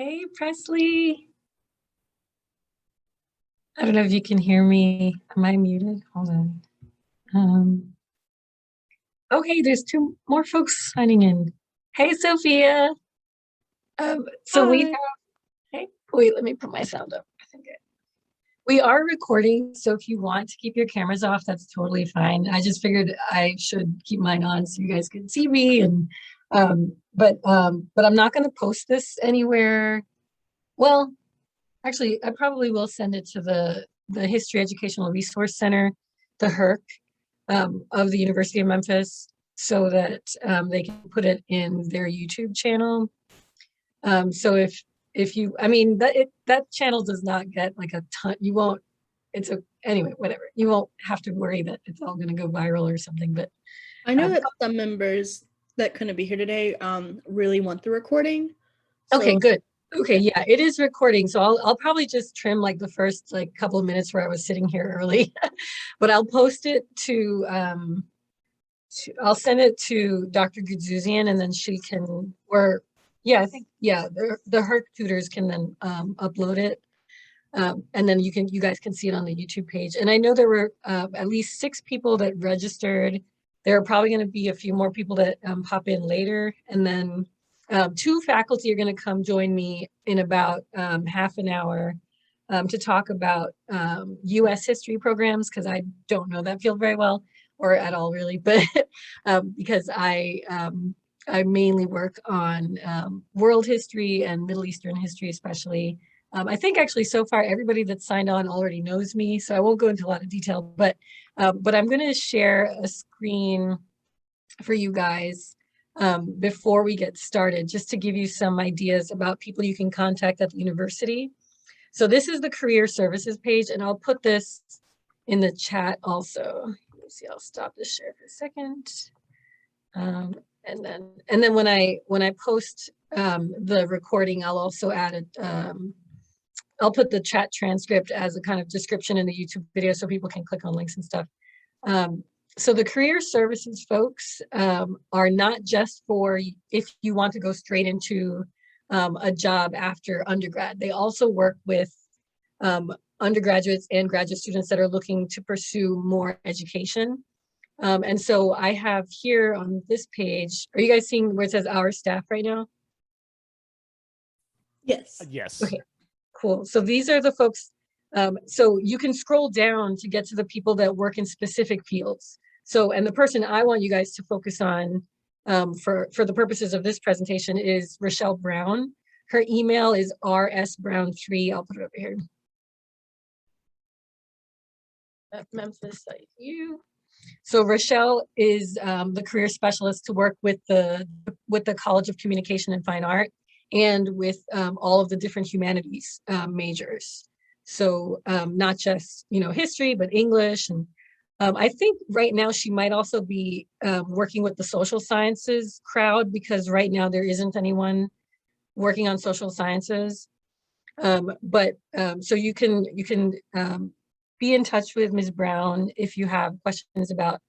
Hey, Presley. I don't know if you can hear me. Am I muted? Hold on. Um, okay, there's two more folks signing in. Hey, Sophia. So we have, Hi. hey, wait, let me put my sound up. I think we are recording, so if you want to keep your cameras off, that's totally fine. I just figured I should keep mine on so you guys can see me and but I'm not going to post this anywhere. Well, actually, I probably will send it to the History Educational Resource Center, the HERC, of the University of Memphis, so that they can put it in their YouTube channel. So if you, I mean, that channel does not get like a ton. You won't. Anyway, whatever. You won't have to worry that it's all going to go viral or something. But I know that some members that couldn't be here today really want the recording. okay, So good. Okay, yeah, it is recording. So I'll probably just trim like the first like couple of minutes where I was sitting here early, but I'll post it to I'll send it to Dr. Gudzuzian and then she can, or yeah, I think, yeah, the HERC tutors can then upload it. And then you guys can see it on the YouTube page. And I know there were at least 6 people that registered. There are probably going to be a few more people that pop in later. And then 2 faculty are going to come join me in about half an hour to talk about US history programs, because I don't know that field very well or at all really, but because I mainly work on world history and Middle Eastern history especially. I think actually so far everybody that's signed on already knows me, so I won't go into a lot of detail, but I'm going to share a screen for you guys before we get started, just to give you some ideas about people you can contact at the university. So this is the career services page, and I'll put this in the chat also. Let me see, I'll stop this share for a second. And then when I post the recording, I'll also add I'll put the chat transcript as a kind of description in the YouTube video so people can click on links and stuff. So the career services folks are not just for if you want to go straight into a job after undergrad. They also work with undergraduates and graduate students that are looking to pursue more education. And so I have here on this page, are you guys seeing where it says our staff right now? yes. Yes. Okay, cool. So these are the folks. So you can scroll down to get to the people that work in specific fields. So, and the person I want you guys to focus on for the purposes of this presentation is Rachelle Brown. Her email is rsbrown3. I'll put it over here. At Memphis U. So Rachelle is the career specialist to work with the College of Communication and Fine Art and with all of the different humanities majors. So not just, history, but English. And I think right now she might also be working with the social sciences crowd, because right now there isn't anyone working on social sciences. So you can be in touch with Ms. Brown if you have questions about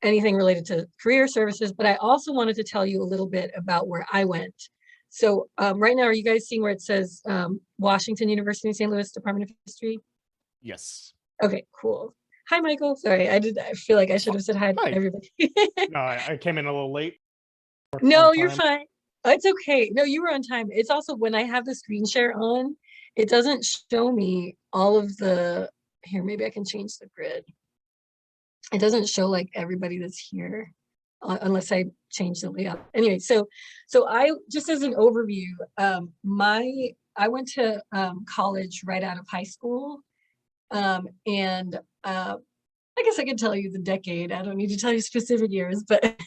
anything related to career services. But I also wanted to tell you a little bit about where I went. So right now, are you guys seeing where it says Washington University, St. Louis Department of History? Yes. Okay, cool. Hi, Michael. Sorry, I feel like I should have said hi to everybody. No, I came in a little late. No, you're fine. It's okay. No, you were on time. It's also when I have the screen share on, it doesn't show me all of the, here, maybe I can change the grid. It doesn't show like everybody that's here unless I change the layout. Anyway, so I, just as an overview, I went to college right out of high school. And I guess I can tell you the decade. I don't need to tell you specific years, but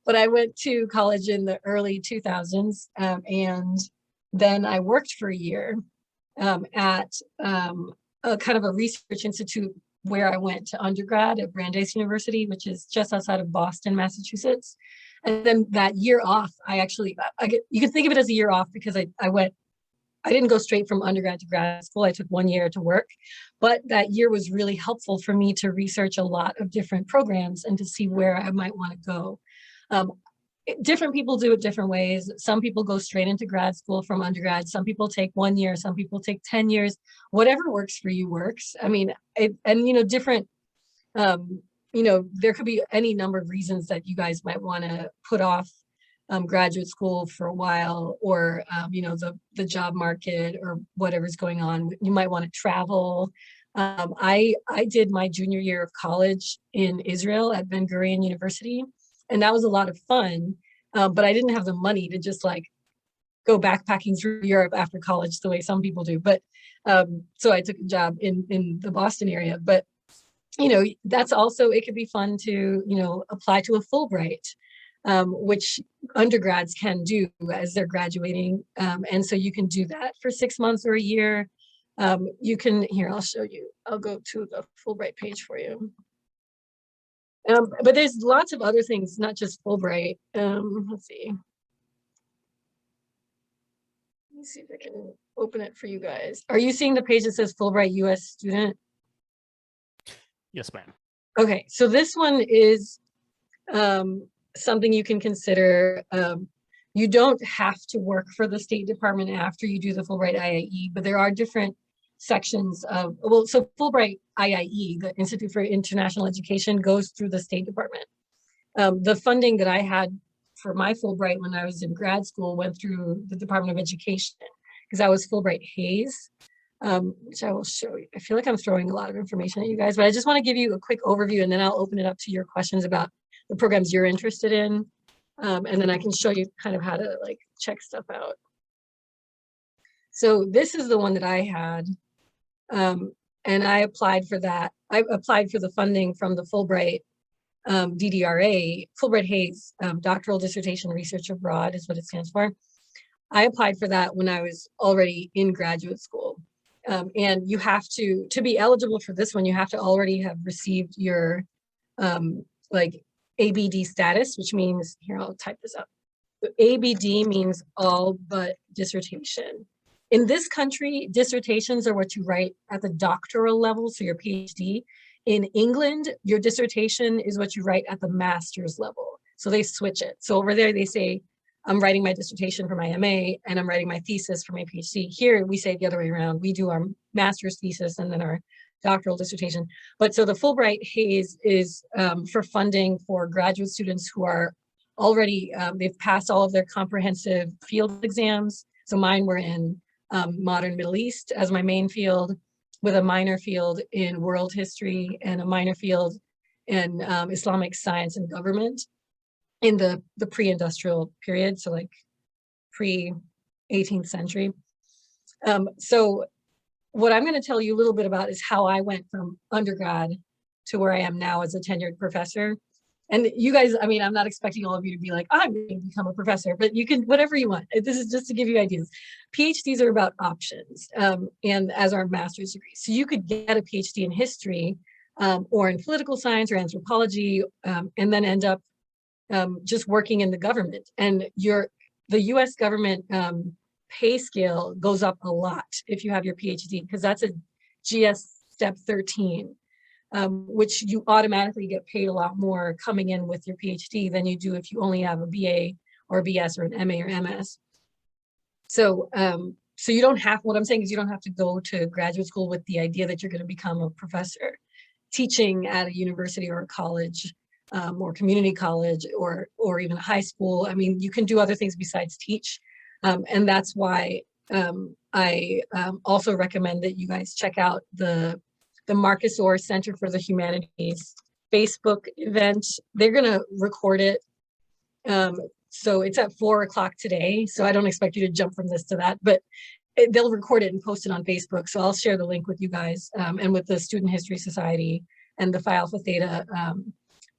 but I went to college in the early 2000s, and then I worked for a year at a kind of a research institute where I went to undergrad at Brandeis University, which is just outside of Boston, Massachusetts. And then that year off, you can think of it as a year off because I didn't go straight from undergrad to grad school. I took 1 year to work, but that year was really helpful for me to research a lot of different programs and to see where I might want to go. different people do it different ways. Some people go straight into grad school from undergrad. Some people take 1 year, some people take 10 years. Whatever works for you works. I mean, different, there could be any number of reasons that you guys might want to put off graduate school for a while, or the job market or whatever's going on. You might want to travel. I did my junior year of college in Israel at Ben Gurion University, and that was a lot of fun. But I didn't have the money to just like go backpacking through Europe after college the way some people do. But so I took a job in the Boston area. But that's also, it could be fun to apply to a Fulbright, which undergrads can do as they're graduating. And so you can do that for 6 months or a year. You can, here, I'll show you. I'll go to the Fulbright page for you. But there's lots of other things, not just Fulbright. Let's see. Let me see if I can open it for you guys. Are you seeing the page that says Fulbright US student? Yes, ma'am. Okay, so this one is something you can consider. You don't have to work for the State Department after you do the Fulbright IIE, but there are different sections of, so Fulbright IIE, the Institute for International Education, goes through the State Department. The funding that I had for my Fulbright when I was in grad school went through the Department of Education, because I was Fulbright Hayes, which I will show you. I feel like I'm throwing a lot of information at you guys, but I just want to give you a quick overview, and then I'll open it up to your questions about the programs you're interested in. And then I can show you kind of how to like check stuff out. So this is the one that I had. And I applied for that. I applied for the funding from the Fulbright DDRA, Fulbright Hayes, Doctoral Dissertation Research Abroad is what it stands for. I applied for that when I was already in graduate school. And you have to be eligible for this one, you have to already have received your like ABD status, which means, here, I'll type this up. ABD means all but dissertation. In this country, dissertations are what you write at the doctoral level, so your PhD. In England, your dissertation is what you write at the master's level. So they switch it. So over there, they say, I'm writing my dissertation for my MA and I'm writing my thesis for my PhD. Here, we say the other way around. We do our master's thesis and then our doctoral dissertation. But so the Fulbright Hayes is for funding for graduate students who are already, they've passed all of their comprehensive field exams. So mine were in modern Middle East as my main field, with a minor field in world history and a minor field in Islamic science and government in the pre-industrial period, so like pre-18th century. So what I'm going to tell you a little bit about is how I went from undergrad to where I am now as a tenured professor. And you guys, I mean, I'm not expecting all of you to be like, I'm going to become a professor, but you can, whatever you want. This is just to give you ideas. PhDs are about options, and as are master's degrees. So you could get a PhD in history or in political science or anthropology, and then end up just working in the government. And the US government pay scale goes up a lot if you have your PhD, because that's a GS step 13. Which you automatically get paid a lot more coming in with your PhD than you do if you only have a BA or a BS or an MA or MS. So, so you don't have, what I'm saying is you don't have to go to graduate school with the idea that you're going to become a professor teaching at a university or a college, or community college, or even high school. I mean, you can do other things besides teach. And that's why I also recommend that you guys check out the Marcus Orr Center for the Humanities Facebook event. They're gonna record it. So it's at 4 o'clock today. So I don't expect you to jump from this to that, but they'll record it and post it on Facebook. So I'll share the link with you guys and with the Student History Society and the Phi Alpha Theta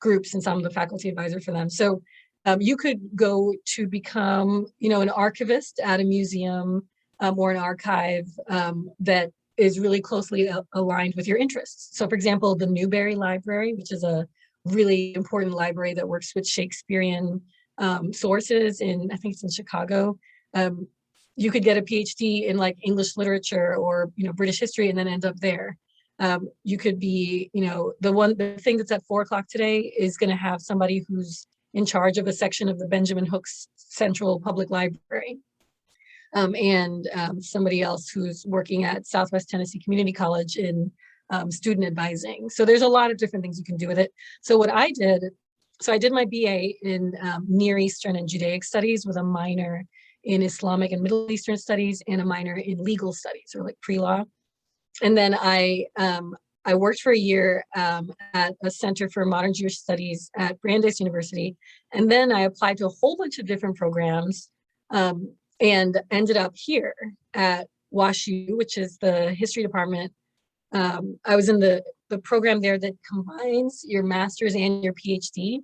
groups, since I'm the faculty advisor for them. So you could go to become, an archivist at a museum or an archive that is really closely aligned with your interests. So for example, the Newberry Library, which is a really important library that works with Shakespearean sources I think it's in Chicago. You could get a PhD in like English literature or, British history and then end up there. You could be, the thing that's at 4 o'clock today is gonna have somebody who's in charge of a section of the Benjamin Hooks Central Public Library. And somebody else who's working at Southwest Tennessee Community College in student advising. So there's a lot of different things you can do with it. So what I did, so I did my BA in Near Eastern and Judaic Studies with a minor in Islamic and Middle Eastern Studies and a minor in Legal Studies, or like pre-law. And then I worked for a year at a Center for Modern Jewish Studies at Brandeis University. And then I applied to a whole bunch of different programs and ended up here at WashU, which is the history department. I was in the program there that combines your master's and your PhD.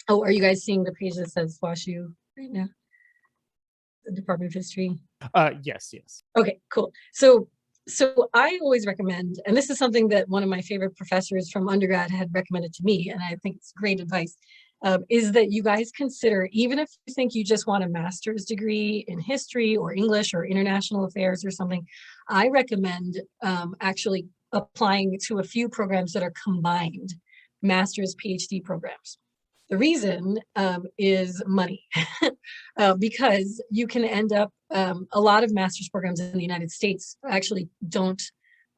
Oh, are you guys seeing the page that says WashU right now? The Department of History? Yes. Okay, cool. So I always recommend, and this is something that one of my favorite professors from undergrad had recommended to me, and I think it's great advice, is that you guys consider, even if you think you just want a master's degree in history or English or international affairs or something, I recommend actually applying to a few programs that are combined master's PhD programs. The reason is money, because you can end up, a lot of master's programs in the United States actually don't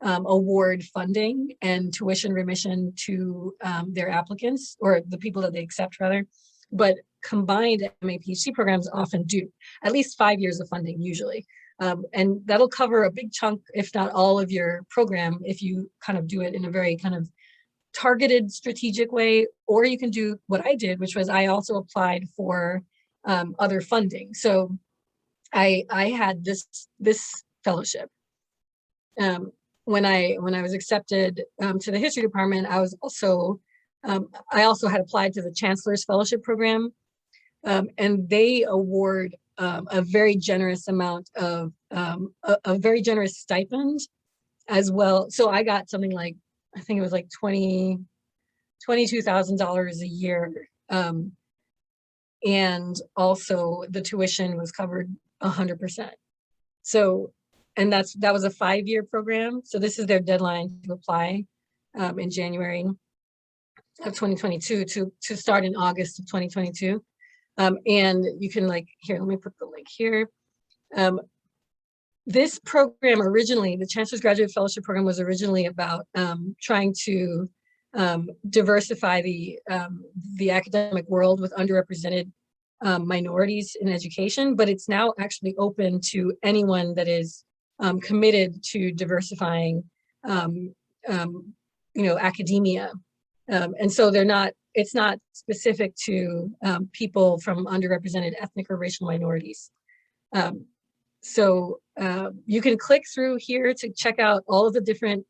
award funding and tuition remission to their applicants, or the people that they accept rather, but combined MA PhD programs often do, at least 5 years of funding usually. And that'll cover a big chunk, if not all of your program, if you kind of do it in a very kind of targeted strategic way, or you can do what I did, which was I also applied for other funding. So I had this fellowship. When I was accepted to the history department, I also had applied to the Chancellor's Fellowship Program, and they award a very generous amount of a very generous stipend as well. So I got something like, I think it was like $22,000 a year, and also the tuition was covered 100%. So, and that was a 5-year program. So this is their deadline to apply in January of 2022 to start in August of 2022. And you can, like, here, let me put the link here. This program originally, the Chancellor's Graduate Fellowship Program, was originally about trying to diversify the academic world with underrepresented minorities in education, but it's now actually open to anyone that is committed to diversifying, academia. And so it's not specific to people from underrepresented ethnic or racial minorities. So you can click through here to check out all of the different,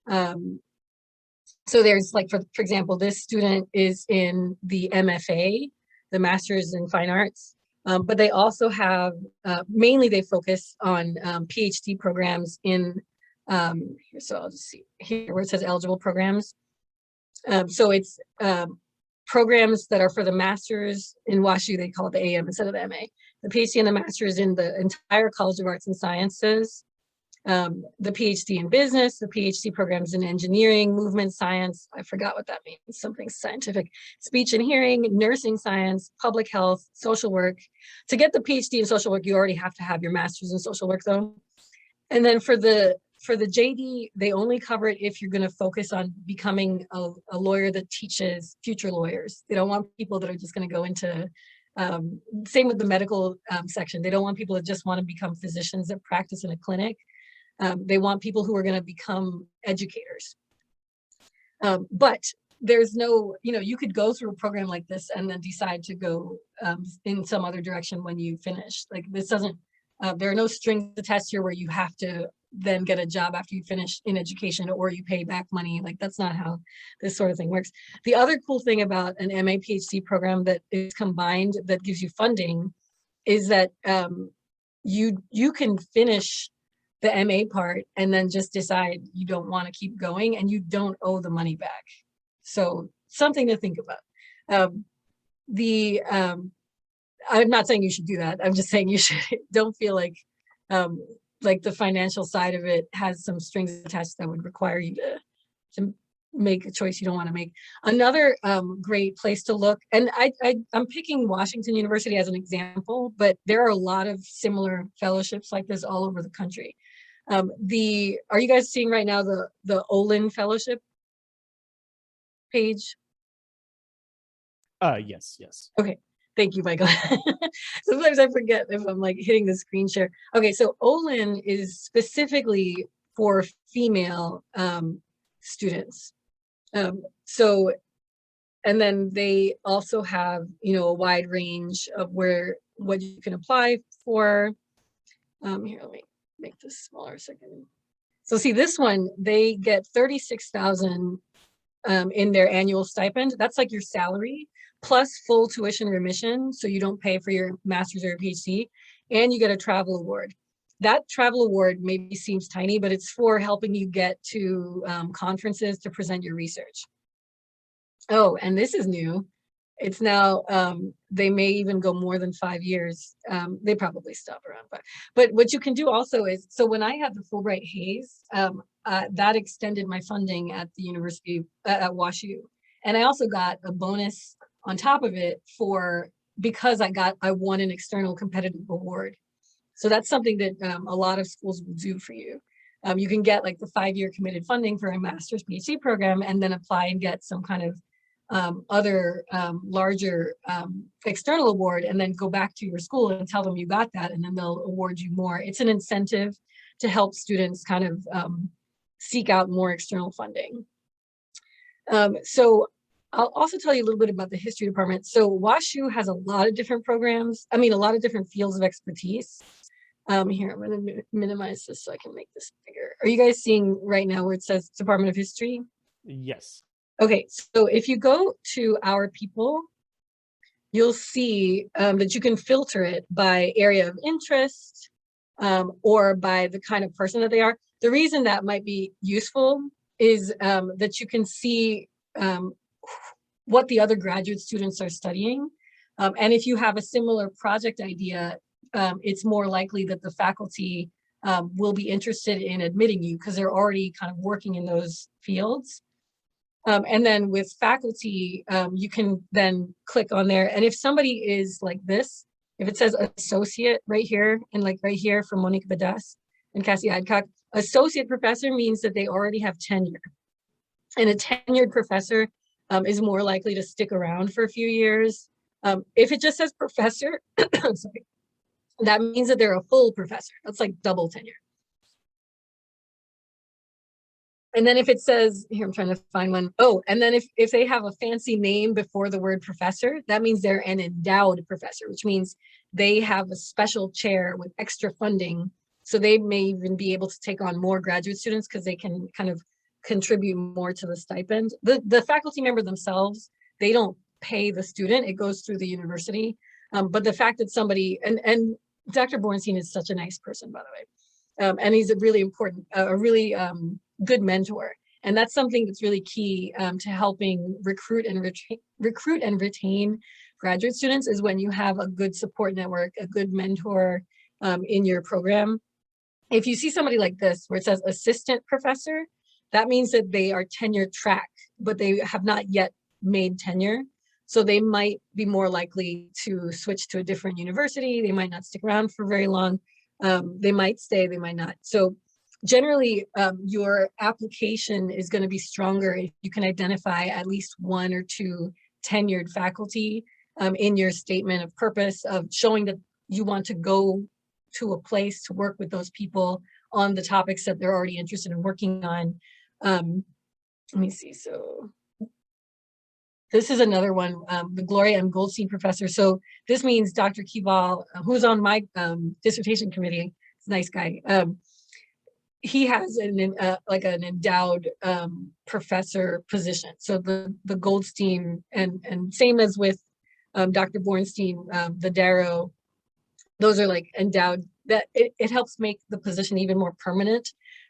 so there's, like, for example, this student is in the MFA, the Master's in Fine Arts, but they also have, mainly they focus on PhD programs in, here, so I'll just see here where it says eligible programs. So it's programs that are for the Master's in WashU, they call it the AM instead of the MA. The PhD and the Master's in the entire College of Arts and Sciences, the PhD in business, the PhD programs in engineering, movement science, I forgot what that means, something scientific, speech and hearing, nursing science, public health, social work. To get the PhD in social work, you already have to have your Master's in social work though. And then for the JD, they only cover it if you're going to focus on becoming a lawyer that teaches future lawyers. They don't want people that are just going to go into, same with the medical section. They don't want people that just want to become physicians that practice in a clinic. They want people who are going to become educators. But there's no, you could go through a program like this and then decide to go in some other direction when you finish. Like, this doesn't, there are no strings attached here where you have to then get a job after you finish in education, or you pay back money. Like, that's not how this sort of thing works. The other cool thing about an MA PhD program that is combined, that gives you funding, is that you can finish the MA part and then just decide you don't want to keep going, and you don't owe the money back. So something to think about. I'm not saying you should do that. I'm just saying you should, don't feel like the financial side of it has some strings attached that would require you to make a choice you don't want to make. Another great place to look, and I'm picking Washington University as an example, but there are a lot of similar fellowships like this all over the country. Are you guys seeing right now the Olin Fellowship page? Yes. Okay, thank you, Michael. Sometimes I forget if I'm like hitting the screen share. Okay, so Olin is specifically for female students. And then they also have, a wide range of what you can apply for. Here, let me make this smaller a second. So see this one, they get $36,000 in their annual stipend. That's like your salary plus full tuition remission. So you don't pay for your master's or your PhD, and you get a travel award. That travel award maybe seems tiny, but it's for helping you get to conferences to present your research. Oh, and this is new. It's now, they may even go more than 5 years. They probably stop around, but what you can do also is, so when I had the Fulbright Hays, that extended my funding at the university, at WashU. And I also got a bonus on top of it because I won an external competitive award. So that's something that a lot of schools will do for you. You can get like the 5-year committed funding for a master's PhD program and then apply and get some kind of other larger external award, and then go back to your school and tell them you got that, and then they'll award you more. It's an incentive to help students kind of seek out more external funding. So I'll also tell you a little bit about the history department. So WashU has a lot of different programs, a lot of different fields of expertise. Here, I'm going to minimize this so I can make this bigger. Are you guys seeing right now where it says Department of History? Yes. Okay, so if you go to Our People, you'll see that you can filter it by area of interest or by the kind of person that they are. The reason that might be useful is that you can see what the other graduate students are studying. And if you have a similar project idea, it's more likely that the faculty will be interested in admitting you because they're already kind of working in those fields. And then with faculty, you can then click on there. And if somebody is like this, if it says associate right here, and like right here from Monique Bedas and Cassie Adcock, associate professor means that they already have tenure. And a tenured professor is more likely to stick around for a few years. If it just says professor, sorry, that means that they're a full professor. That's like double tenure. And then if it says, here, I'm trying to find one. Oh, and then if they have a fancy name before the word professor, that means they're an endowed professor, which means they have a special chair with extra funding. So they may even be able to take on more graduate students because they can kind of contribute more to the stipend. The faculty member themselves, they don't pay the student, it goes through the university. But the fact that somebody, and Dr. Bornstein is such a nice person, by the way. And he's a really important, a really good mentor. And that's something that's really key to helping recruit and retain graduate students, is when you have a good support network, a good mentor in your program. If you see somebody like this, where it says assistant professor, that means that they are tenure track, but they have not yet made tenure. So they might be more likely to switch to a different university. They might not stick around for very long. They might stay, they might not. So generally, your application is going to be stronger if you can identify at least 1 or 2 tenured faculty in your statement of purpose, of showing that you want to go to a place to work with those people on the topics that they're already interested in working on. Let me see. So this is another one, the Gloria M. Goldstein professor. So this means Dr. Kival, who's on my dissertation committee, he's a nice guy. He has like an endowed professor position. So the Goldstein, and same as with Dr. Bornstein, the Darrow, those are like endowed, that it helps make the position even more permanent,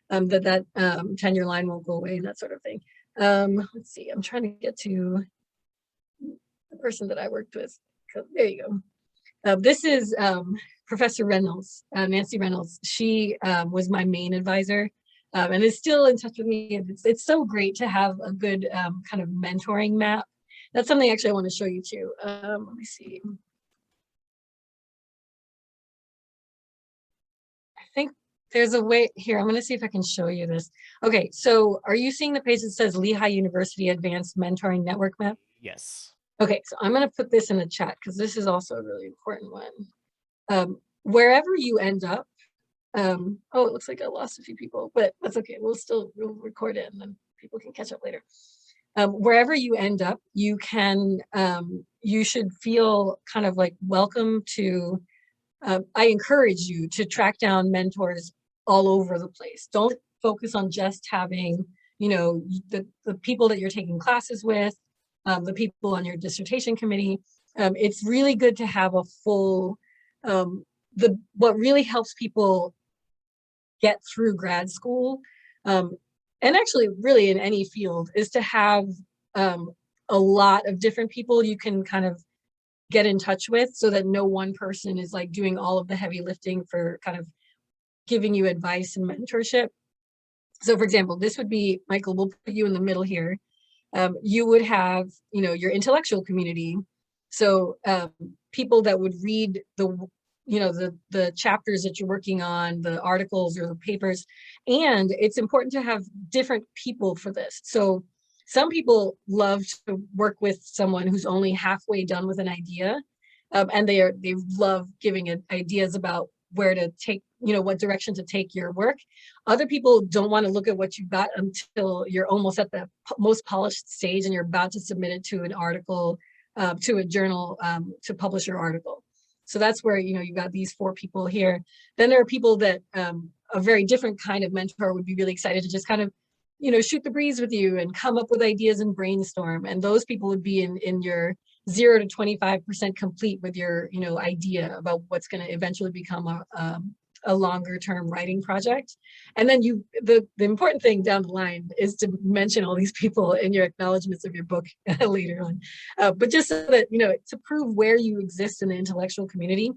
that tenure line won't go away, and that sort of thing. Let's see, I'm trying to get to the person that I worked with. There you go. This is Professor Reynolds, Nancy Reynolds. She was my main advisor and is still in touch with me. It's so great to have a good kind of mentoring map. That's something actually I want to show you too. Let me see. I think there's a way here. I'm going to see if I can show you this. Okay, so are you seeing the page that says Lehigh University Advanced Mentoring Network Map? Yes. Okay, so I'm going to put this in the chat because this is also a really important one. Wherever you end up, oh, it looks like I lost a few people, but that's okay. We'll record it and then people can catch up later. Wherever you end up, you can, you should feel kind of like welcome to, I encourage you to track down mentors all over the place. Don't focus on just having, you know, the people that you're taking classes with, the people on your dissertation committee. It's really good to have a full, what really helps people get through grad school, and actually really in any field, is to have a lot of different people you can kind of get in touch with, so that no one person is like doing all of the heavy lifting for kind of giving you advice and mentorship. So for example, this would be, Michael, we'll put you in the middle here. You would have, you know, your intellectual community. So people that would read the, you know, the chapters that you're working on, the articles or the papers. And it's important to have different people for this. So some people love to work with someone who's only halfway done with an idea, and they love giving ideas about where to take, you know, what direction to take your work. Other people don't want to look at what you've got until you're almost at the most polished stage and you're about to submit it to an article, to a journal, to publish your article. So that's where, you know, you've got these 4 people here. Then there are people that a very different kind of mentor would be really excited to just kind of, you know, shoot the breeze with you and come up with ideas and brainstorm. And those people would be in your 0 to 25% complete with your, you know, idea about what's going to eventually become a longer term writing project. And then the important thing down the line is to mention all these people in your acknowledgements of your book later on. But just so that, you know, to prove where you exist in the intellectual community.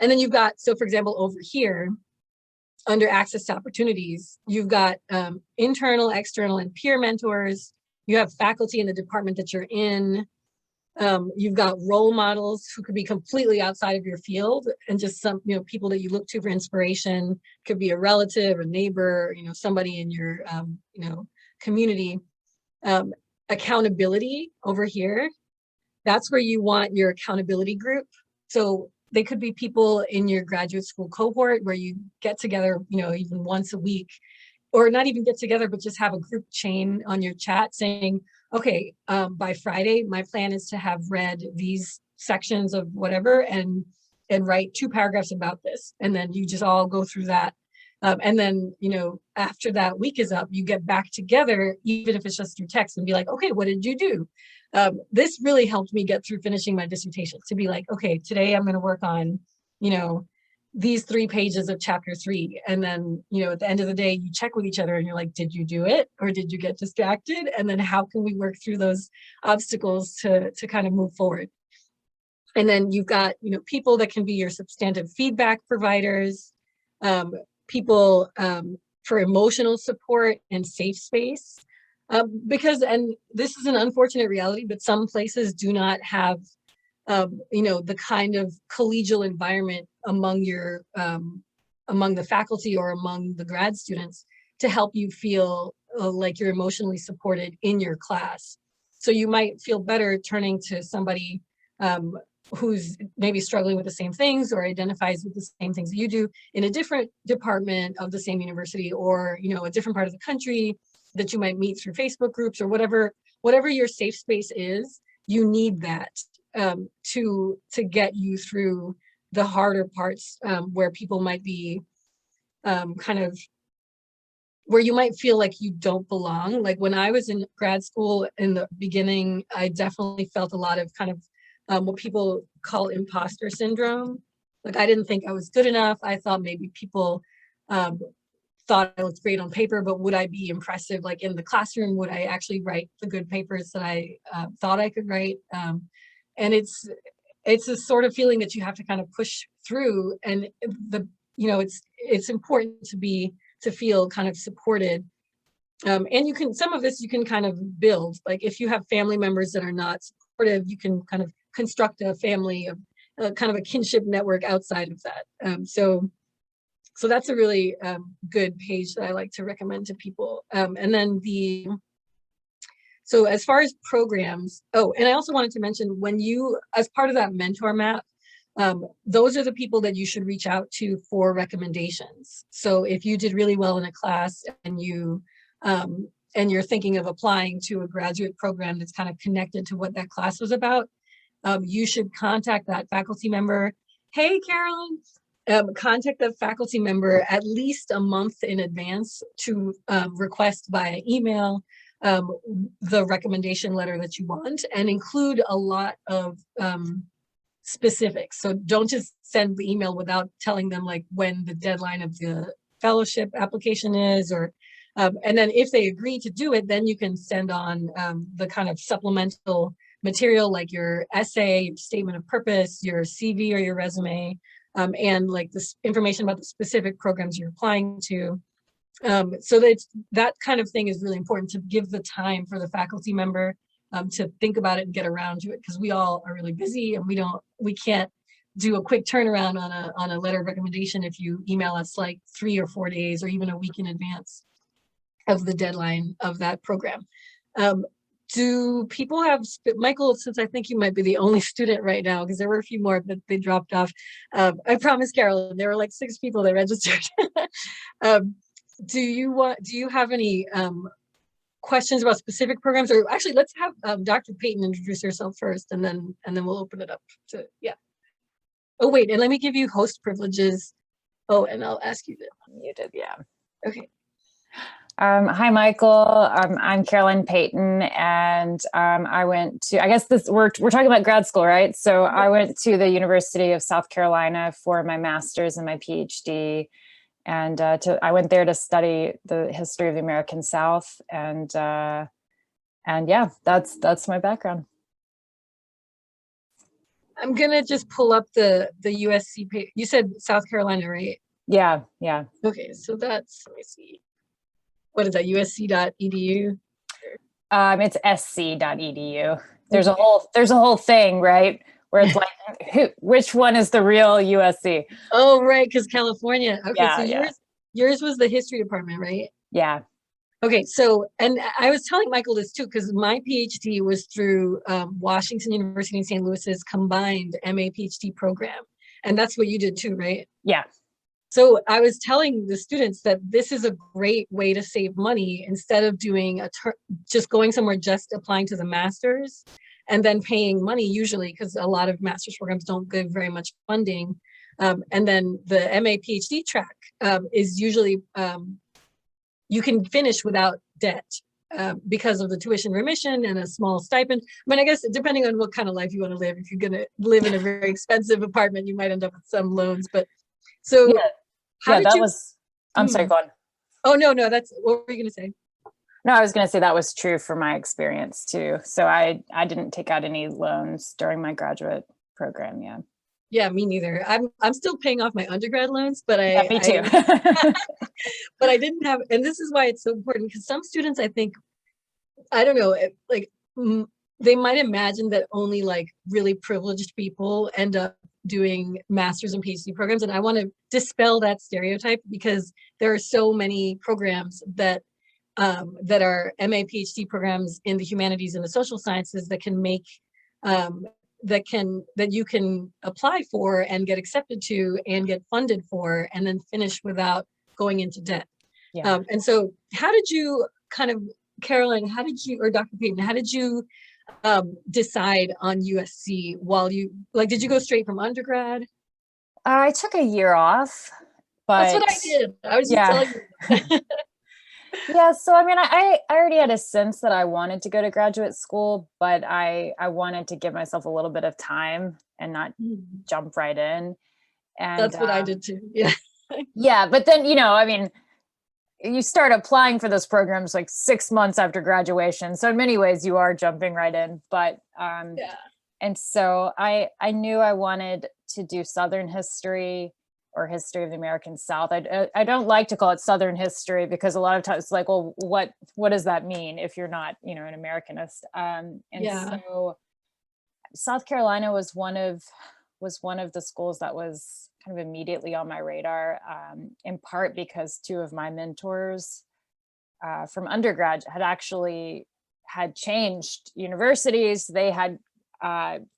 And then you've got, so for example, over here, under access to opportunities, you've got internal, external, and peer mentors. You have faculty in the department that you're in. You've got role models who could be completely outside of your field and just some, you know, people that you look to for inspiration. Could be a relative, a neighbor, you know, somebody in your, you know, community. Accountability over here. That's where you want your accountability group. So they could be people in your graduate school cohort where you get together, you know, even once a week, or not even get together, but just have a group chain on your chat saying, okay, by Friday, my plan is to have read these sections of whatever and write 2 paragraphs about this. And then you just all go through that. And then, you know, after that week is up, you get back together, even if it's just through text, and be like, okay, what did you do? This really helped me get through finishing my dissertation, to be like, okay, today I'm going to work on, you know, these 3 pages of chapter 3. And then, you know, at the end of the day, you check with each other and you're like, did you do it? Or did you get distracted? And then how can we work through those obstacles to kind of move forward? And then you've got, you know, people that can be your substantive feedback providers, people for emotional support and safe space. Because, and this is an unfortunate reality, but some places do not have, you know, the kind of collegial environment among your, among the faculty or among the grad students to help you feel like you're emotionally supported in your class. So you might feel better turning to somebody who's maybe struggling with the same things or identifies with the same things that you do in a different department of the same university, or, you know, a different part of the country that you might meet through Facebook groups or whatever your safe space is. You need that to get you through the harder parts, where people might be kind of, where you might feel like you don't belong. Like when I was in grad school in the beginning, I definitely felt a lot of kind of what people call imposter syndrome. Like I didn't think I was good enough. I thought maybe people thought I looked great on paper, but would I be impressive like in the classroom? Would I actually write the good papers that I thought I could write? And it's a sort of feeling that you have to kind of push through. And you know, it's important to be to feel kind of supported. And you can, some of this you can kind of build, like if you have family members that are not supportive, you can kind of construct a family of kind of a kinship network outside of that. So that's a really good page that I like to recommend to people. And then so as far as programs, oh, and I also wanted to mention, when you, as part of that mentor map, those are the people that you should reach out to for recommendations. So if you did really well in a class and you're thinking of applying to a graduate program that's kind of connected to what that class was about, you should contact that faculty member. Hey, Carolyn, contact the faculty member at least a month in advance to request via email the recommendation letter that you want, and include a lot of specifics. So don't just send the email without telling them like when the deadline of the fellowship application is, or and then if they agree to do it, then you can send on the kind of supplemental material like your essay, your statement of purpose, your CV or your resume, and like this information about the specific programs you're applying to. So that kind of thing is really important, to give the time for the faculty member to think about it and get around to it, because we all are really busy and we can't do a quick turnaround on a letter of recommendation if you email us like 3 or 4 days or even a week in advance of the deadline of that program. Do people have, Michael, since I think you might be the only student right now, because there were a few more that they dropped off. I promise, Carolyn, there were like 6 people that registered. Do you have any questions about specific programs? Or actually, let's have Dr. Payton introduce herself first, and then we'll open it up to, yeah. Oh, wait, and let me give you host privileges. Oh, and I'll ask you to. You did, yeah. Okay. Hi, Michael. I'm Carolyn Payton, and I went to, I guess we're talking about grad school, right? So I went to the University of South Carolina for my master's and my PhD, and I went there to study the history of the American South, and yeah, that's my background. I'm gonna just pull up the USC page. You said South Carolina, right? Yeah. Okay, so that's, let me see. What is that, usc.edu? It's sc.edu. There's a whole thing, right? Where it's like, which one is the real USC? Oh, right, because California. Okay, Yeah, so yours was the history department, right? Yeah. Okay, so, and I was telling Michael this too, because my PhD was through Washington University in St. Louis's combined MA PhD program. And that's what you did too, right? Yeah. So I was telling the students that this is a great way to save money, instead of doing just going somewhere, just applying to the master's and then paying money, usually, because a lot of master's programs don't give very much funding. And then the MA PhD track is usually, you can finish without debt because of the tuition remission and a small stipend. I mean, I guess depending on what kind of life you want to live, if you're going to live in a very expensive apartment, you might end up with some loans. But so I'm sorry, go on. Oh, no, that's, what were you going to say? No, I was going to say that was true for my experience too. So I didn't take out any loans during my graduate program. Yeah. Yeah, me neither. I'm still paying off my undergrad loans, but Me too. but I didn't have, and this is why it's so important, because some students, I think, I don't know, like they might imagine that only like really privileged people end up doing master's and PhD programs. And I want to dispel that stereotype, because there are so many programs that are MA PhD programs in the humanities and the social sciences that can make that you can apply for and get accepted to and get funded for, and then finish without going into debt. Yeah. And so how did you kind of, Carolyn, or Dr. Payton, how did you decide on USC while you, like, did you go straight from undergrad? I took a year off, but that's what I did. I was just telling you. Yeah, so I mean, I already had a sense that I wanted to go to graduate school, but I wanted to give myself a little bit of time and not jump right in. And that's what I did too. Yeah. Yeah, but then, I mean, you start applying for those programs like 6 months after graduation. So in many ways you are jumping right in, but and so I knew I wanted to do Southern history. or history of the American South. I don't like to call it Southern history because a lot of times it's like, well, what does that mean if you're not, you know, an Americanist? And Yeah. so South Carolina was one of the schools that was kind of immediately on my radar, in part because two of my mentors from undergrad had changed universities. They had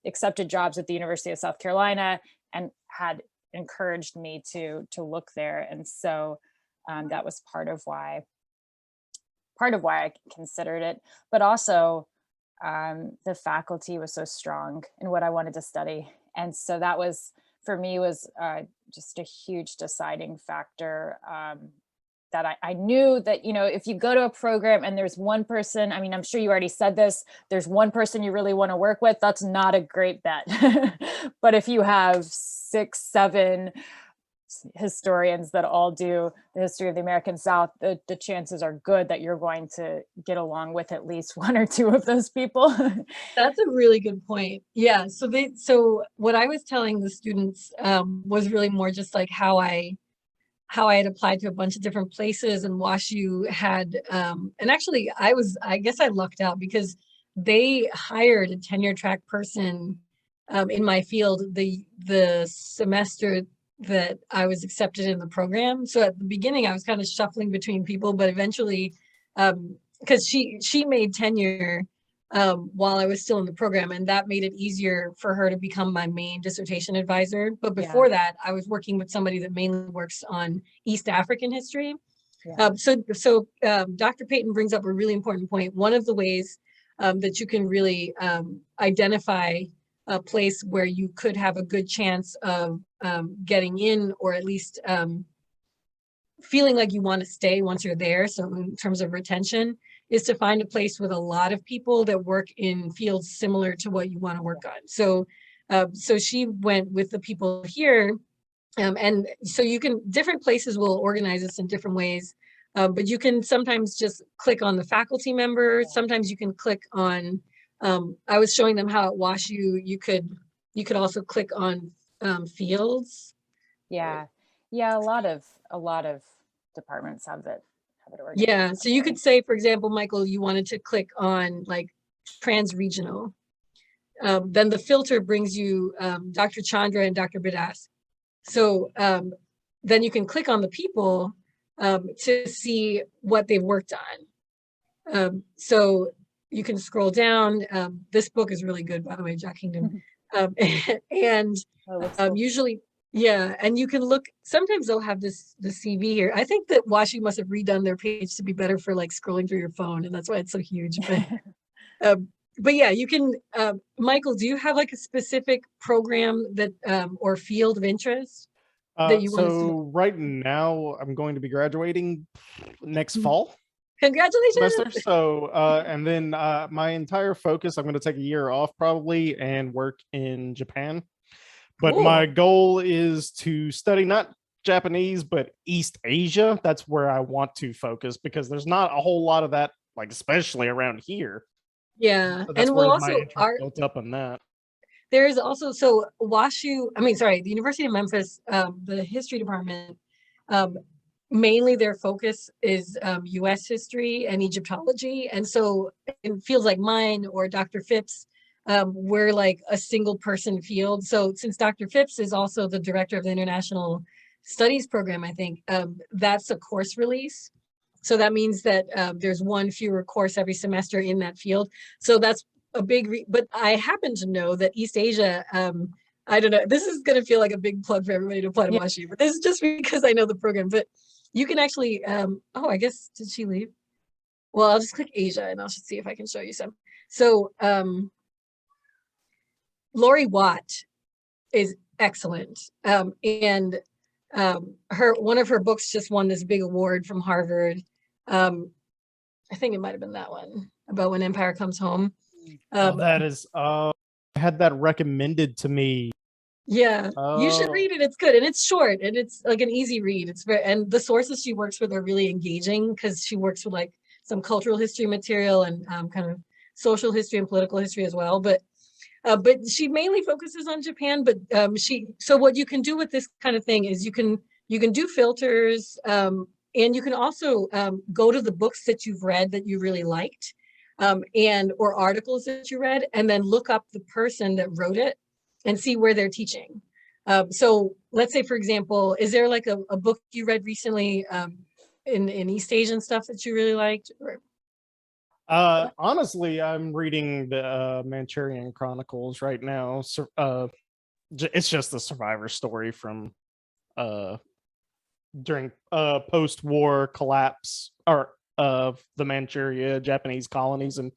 accepted jobs at the University of South Carolina and had encouraged me to look there. And so that was part of why I considered it, but also the faculty was so strong in what I wanted to study. And so that was, for me, was just a huge deciding factor, that I knew that, you know, if you go to a program and there's one person, I mean, I'm sure you already said this, there's one person you really want to work with, that's not a great bet. But if you have 6, 7 historians that all do the history of the American South, the chances are good that you're going to get along with at least 1 or 2 of those people. That's a really good point. Yeah. So what I was telling the students was really more just like how I had applied to a bunch of different places, and WashU had, and actually I guess I lucked out because they hired a tenure track person in my field the semester that I was accepted in the program. So at the beginning I was kind of shuffling between people, but eventually, because she made tenure while I was still in the program, and that made it easier for her to become my main dissertation advisor. But before that, I was working with somebody that mainly works on East African history. Yeah. So Dr. Payton brings up a really important point. One of the ways that you can really identify a place where you could have a good chance of getting in, or at least feeling like you want to stay once you're there, so in terms of retention, is to find a place with a lot of people that work in fields similar to what you want to work on. So so she went with the people here, and so you can, different places will organize this in different ways, but you can sometimes just click on the faculty member. Sometimes you can click on, I was showing them how at WashU you could also click on fields. Yeah. A lot of departments have it organized. Yeah, so you could say, for example, Michael, you wanted to click on like trans-regional. Then the filter brings you Dr. Chandra and Dr. Bidas. So then you can click on the people to see what they've worked on. So you can scroll down. This book is really good, by the way, Jack Kingdom. And usually, yeah, and you can look, sometimes they'll have the CV here. I think that WashU must have redone their page to be better for like scrolling through your phone, and that's why it's so huge. But yeah, you can, Michael, do you have like a specific program that, or field of interest that you want to? So right now I'm going to be graduating next fall Congratulations. semester. So, and then my entire focus, I'm going to take a year off probably and work in Japan. But Cool. my goal is to study not Japanese, but East Asia. That's where I want to focus because there's not a whole lot of that, like especially around here. Yeah, So that's and where we'll my also, interest built up on that. there is also, so WashU, the University of Memphis, the history department, mainly their focus is US history and Egyptology. And so in fields like mine or Dr. Phipps, we're like a single person field. So since Dr. Phipps is also the director of the International Studies program, I think that's a course release. So that means that there's one fewer course every semester in that field. So that's a big, but I happen to know that East Asia, I don't know, this is gonna feel like a big plug for everybody to apply to WashU, but this is just because I know the program, but you can actually, oh, I guess, did she leave? Well, I'll just click Asia and I'll just see if I can show you some. So Lori Watt is excellent. And one of her books just won this big award from Harvard. I think it might've been that one, about when Empire Comes Home. That is, I had that recommended to me. Yeah, you should read it. It's good, and it's short, and it's like an easy read. It's very, and the sources she works with are really engaging because she works with like some cultural history material and kind of social history and political history as well. But But she mainly focuses on Japan. But so what you can do with this kind of thing is you can do filters, and you can also go to the books that you've read that you really liked, and or articles that you read, and then look up the person that wrote it and see where they're teaching. So let's say, for example, is there like a book you read recently in East Asian stuff that you really liked? Or... Honestly, I'm reading the Manchurian Chronicles right now. So, it's just the survivor story from during post-war collapse of the Manchuria Japanese colonies and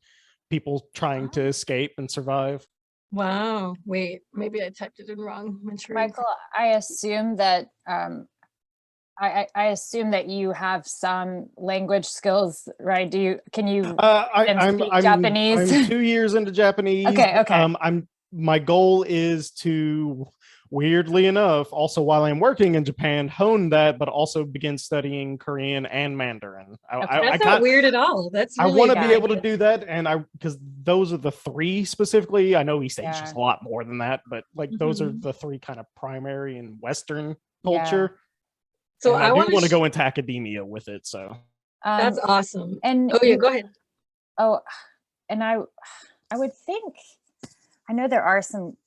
people trying to escape and survive. Wow. Wait, maybe I typed it in wrong. Michael, I assume that I assume that you have some language skills, right? Can you speak Japanese? I'm 2 years into Japanese. Okay. My goal is to, weirdly enough, also while I'm working in Japan, hone that, but also begin studying Korean and Mandarin. That's not weird at all. That's really I want to be able to do that, and because those are the three specifically. I know East Asia's a lot more than that, but like those are the three kind of primary in Western culture. So I do want to go into academia with it. So that's awesome. And go ahead. Oh, and I would think, I know there are some.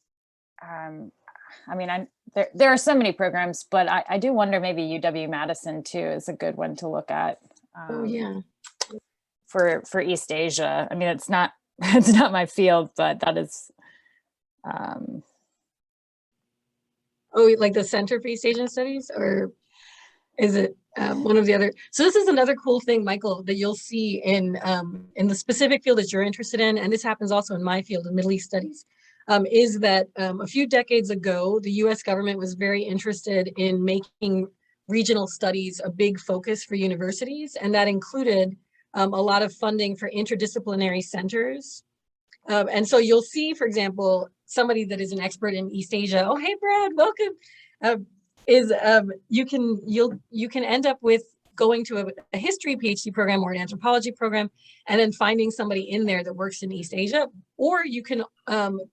I mean, there are so many programs, but I do wonder maybe UW-Madison too is a good one to look at. For East Asia. I mean, it's not my field, but that is. Oh, like the Center for East Asian Studies, or is it one of the other? So this is another cool thing, Michael, that you'll see in the specific field that you're interested in, and this happens also in my field, in Middle East Studies. Is that a few decades ago, the US government was very interested in making regional studies a big focus for universities, and that included a lot of funding for interdisciplinary centers. And so you'll see, for example, somebody that is an expert in East Asia. Oh, hey, Brad, welcome. You can end up with going to a history PhD program or an anthropology program, and then finding somebody in there that works in East Asia, or you can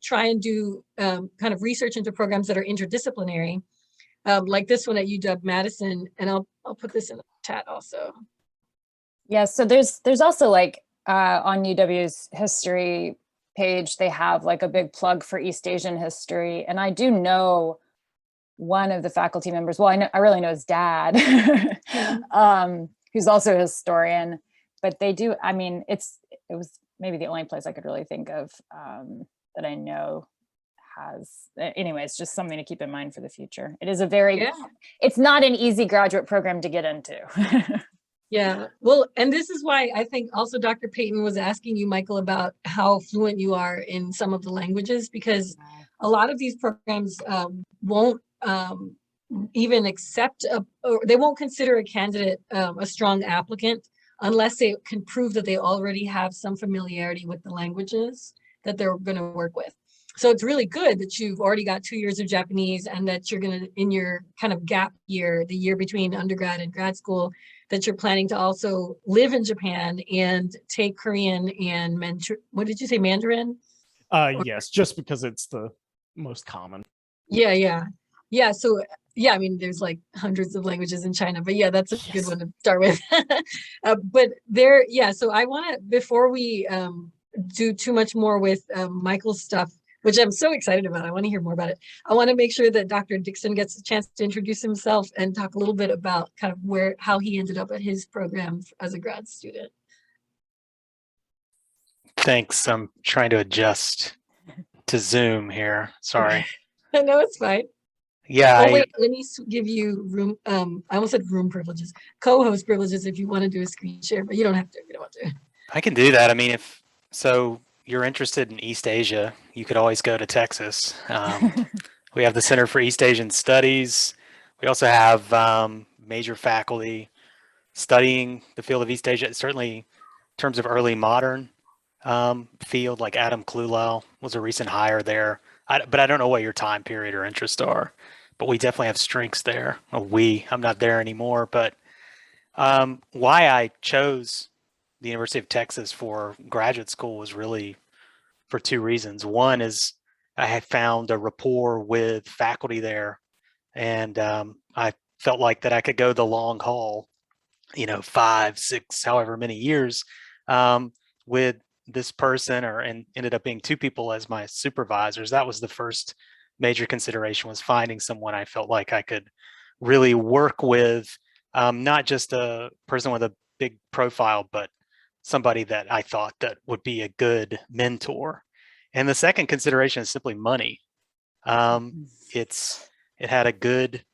try and do kind of research into programs that are interdisciplinary, like this one at UW-Madison, and I'll put this in the chat also. Yeah, so there's also like on UW's history page, they have like a big plug for East Asian history, and I do know one of the faculty members. Well, I really know his dad, who's also a historian. But they do. I mean, it was maybe the only place I could really think of that I know has. Anyway, it's just something to keep in mind for the future. It is a very. It's not an easy graduate program to get into. Yeah, well, and this is why I think also Dr. Payton was asking you, Michael, about how fluent you are in some of the languages, because a lot of these programs won't even accept or they won't consider a candidate a strong applicant unless they can prove that they already have some familiarity with the languages that they're going to work with. So it's really good that you've already got 2 years of Japanese, and that you're going to, in your kind of gap year, the year between undergrad and grad school, that you're planning to also live in Japan and take Korean and what did you say, Mandarin? Yes, just because it's the most common. Yeah. So I mean, there's like hundreds of languages in China, but yeah, that's a good one to start with. But so I want to, before we do too much more with Michael's stuff, which I'm so excited about, I want to hear more about it. I want to make sure that Dr. Dixon gets a chance to introduce himself and talk a little bit about kind of how he ended up at his program as a grad student. Thanks. I'm trying to adjust to Zoom here. Sorry. No, it's fine. Yeah. Wait, let me give you room. I almost said room privileges, co-host privileges if you want to do a screen share, but you don't have to if you don't want to. I can do that. I mean, if you're interested in East Asia, you could always go to Texas. We have the Center for East Asian Studies. We also have major faculty studying the field of East Asia, certainly in terms of early modern field, like Adam Klulau was a recent hire there. But I don't know what your time period or interests are, but we definitely have strengths there. I'm not there anymore, but why I chose the University of Texas for graduate school was really for two reasons. One is I had found a rapport with faculty there, and I felt like that I could go the long haul, 5, 6, however many years, with this person, and ended up being 2 people as my supervisors. That was the first major consideration, was finding someone I felt like I could really work with, not just a person with a big profile, but somebody that I thought that would be a good mentor. And the second consideration is simply money. It had a good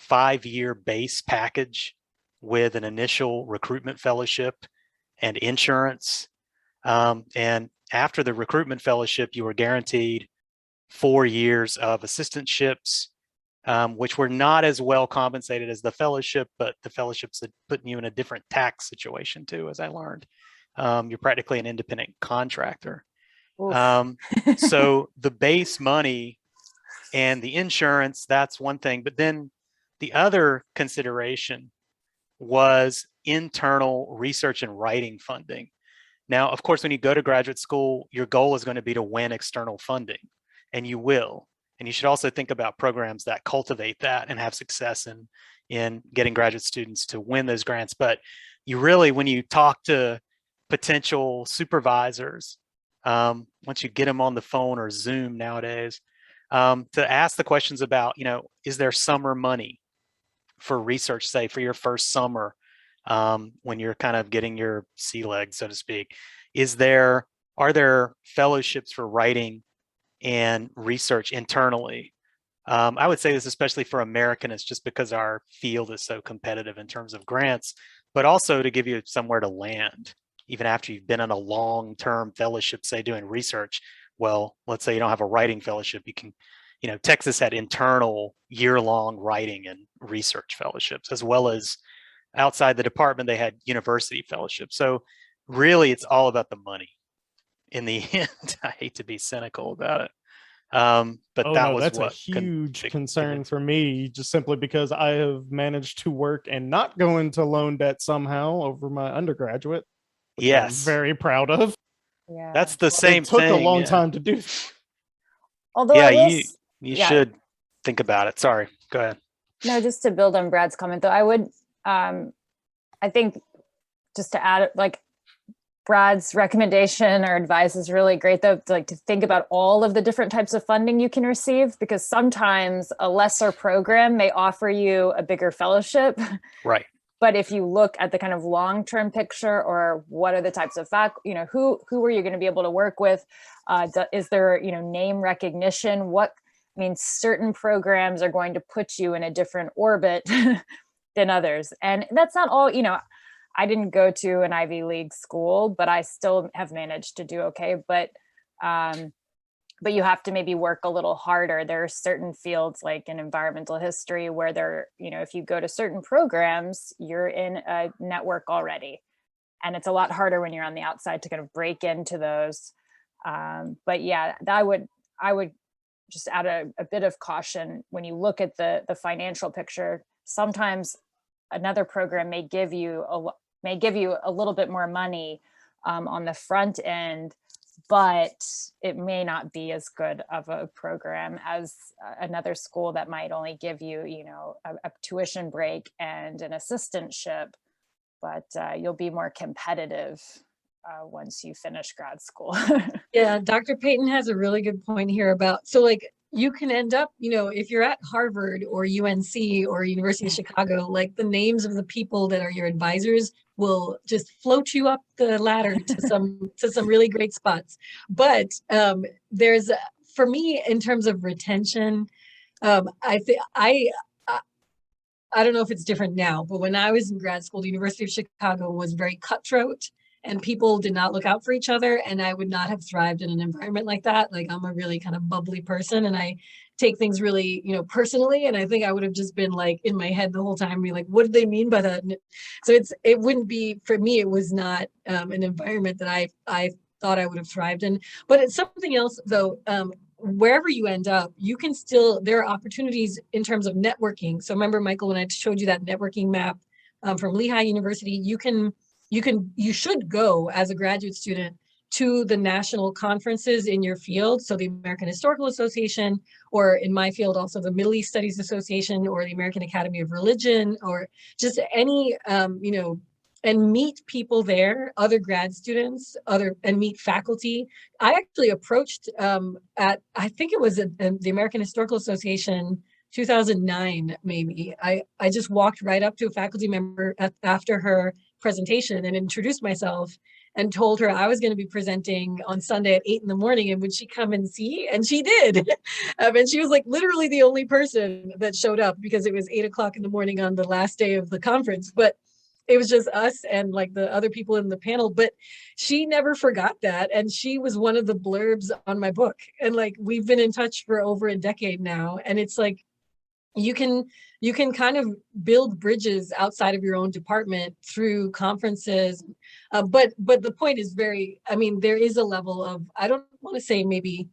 5-year base package with an initial recruitment fellowship and insurance. And after the recruitment fellowship, you were guaranteed 4 years of assistantships, which were not as well compensated as the fellowship, but the fellowships had put you in a different tax situation too, as I learned. You're practically an independent contractor. So the base money and the insurance, that's one thing. But then the other consideration was internal research and writing funding. Now, of course, when you go to graduate school, your goal is going to be to win external funding, and you will. And you should also think about programs that cultivate that and have success in getting graduate students to win those grants. But you really, when you talk to potential supervisors, once you get them on the phone or Zoom nowadays, to ask the questions about, is there summer money for research, say for your first summer, when you're kind of getting your sea legs, so to speak? Are there fellowships for writing and research internally? I would say this especially for Americanists, just because our field is so competitive in terms of grants, but also to give you somewhere to land, even after you've been in a long-term fellowship, say doing research. Well, let's say you don't have a writing fellowship, you can, Texas had internal year-long writing and research fellowships, as well as outside the department, they had university fellowships. So really, it's all about the money in the end. I hate to be cynical about it. But that's a huge concern for me, just simply because I have managed to work and not go into loan debt somehow over my undergraduate. Yes, I'm very proud of. Yeah, that's the same thing. It took a long time to do. Although you should think about it. Sorry, go ahead. No, just to build on Brad's comment, though, I would, I think, just to add, like, Brad's recommendation or advice is really great, though, to think about all of the different types of funding you can receive, because sometimes a lesser program may offer you a bigger fellowship. Right. But if you look at the kind of long-term picture, or what are the types of who are you going to be able to work with? Is there, name recognition? Certain programs are going to put you in a different orbit than others. And that's not all, I didn't go to an Ivy League school, but I still have managed to do okay. But you have to maybe work a little harder. There are certain fields, like in environmental history, where if you go to certain programs, you're in a network already. And it's a lot harder when you're on the outside to kind of break into those. But yeah, I would just add a bit of caution when you look at the financial picture. Sometimes another program may give you a little bit more money on the front end, but it may not be as good of a program as another school that might only give you, a tuition break and an assistantship, but you'll be more competitive once you finish grad school. Yeah, Dr. Payton has a really good point here about, so like, you can end up, if you're at Harvard or UNC or University of Chicago, like the names of the people that are your advisors will just float you up the ladder to some really great spots. But there's, for me, in terms of retention, I don't know if it's different now, but when I was in grad school, the University of Chicago was very cutthroat, and people did not look out for each other. And I would not have thrived in an environment like that. Like, I'm a really kind of bubbly person, and I take things really, personally. And I think I would have just been like in my head the whole time, be like, what did they mean by that? So it wouldn't be, for me, it was not an environment that I thought I would have thrived in. But it's something else, though. Wherever you end up, you can still, there are opportunities in terms of networking. So remember, Michael, when I showed you that networking map from Lehigh University, you should go as a graduate student to the national conferences in your field. So the American Historical Association, or in my field, also the Middle East Studies Association, or the American Academy of Religion, or just any, you know, and meet people there, other grad students, and meet faculty. I actually approached at, I think it was the American Historical Association, 2009, maybe. I just walked right up to a faculty member after her presentation and introduced myself and told her I was going to be presenting on Sunday at 8 in the morning, and would she come and see? And she did. And she was like literally the only person that showed up, because it was 8 o'clock in the morning on the last day of the conference. But it was just us and like the other people in the panel, but she never forgot that. And she was one of the blurbs on my book. And like, we've been in touch for over a decade now. And it's like, you can kind of build bridges outside of your own department through conferences. But the point is very, I mean, there is a level of, I don't want to say maybe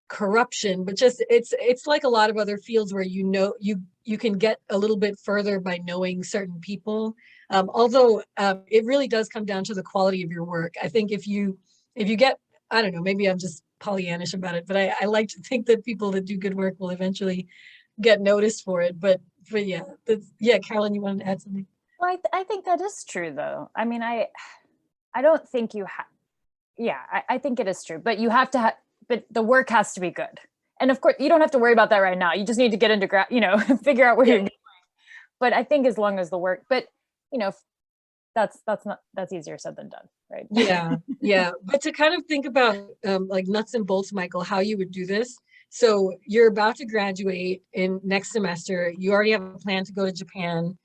corruption, but just it's like a lot of other fields where, you know, you can get a little bit further by knowing certain people. Although it really does come down to the quality of your work. I think if you get, I don't know, maybe I'm just Pollyannish about it, but I like to think that people that do good work will eventually get noticed for it. But yeah, Carolyn, you wanted to add something? Well, I think that is true, though. I mean, I don't think you have. Yeah, I think it is true, but you have to. But the work has to be good, and of course, you don't have to worry about that right now. You just need to get into figure out where you're going. But I think as long as the work, but you know, that's easier said than done, right? Yeah. But to kind of think about like nuts and bolts, Michael, how you would do this. So you're about to graduate in next semester. You already have a plan to go to Japan.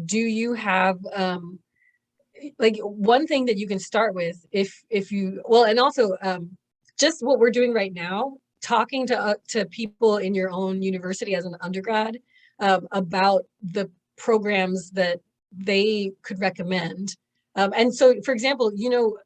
Do you have like one thing that you can start with if you, well, and also just what we're doing right now, talking to people in your own university as an undergrad about the programs that they could recommend. And so, for example, you know,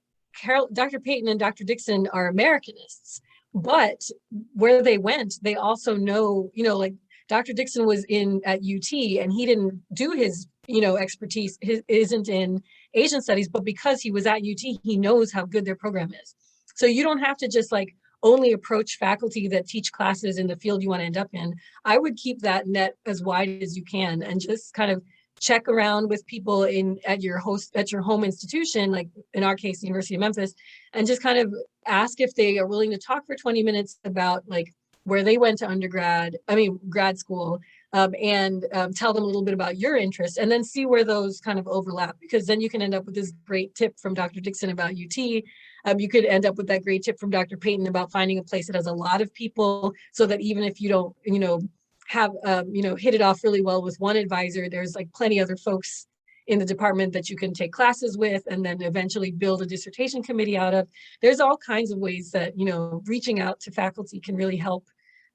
Dr. Payton and Dr. Dixon are Americanists, but where they went, they also know, you know, like Dr. Dixon was at UT and he didn't do his, you know, expertise isn't in Asian studies, but because he was at UT, he knows how good their program is. So you don't have to just like only approach faculty that teach classes in the field you want to end up in. I would keep that net as wide as you can and just kind of check around with people at your home institution, like in our case, the University of Memphis, and just kind of ask if they are willing to talk for 20 minutes about like where they went to grad school, and tell them a little bit about your interests, and then see where those kind of overlap, because then you can end up with this great tip from Dr. Dixon about UT. You could end up with that great tip from Dr. Payton about finding a place that has a lot of people, so that even if you don't, you know, have, you know, hit it off really well with one advisor, there's like plenty other folks in the department that you can take classes with and then eventually build a dissertation committee out of. There's all kinds of ways that, you know, reaching out to faculty can really help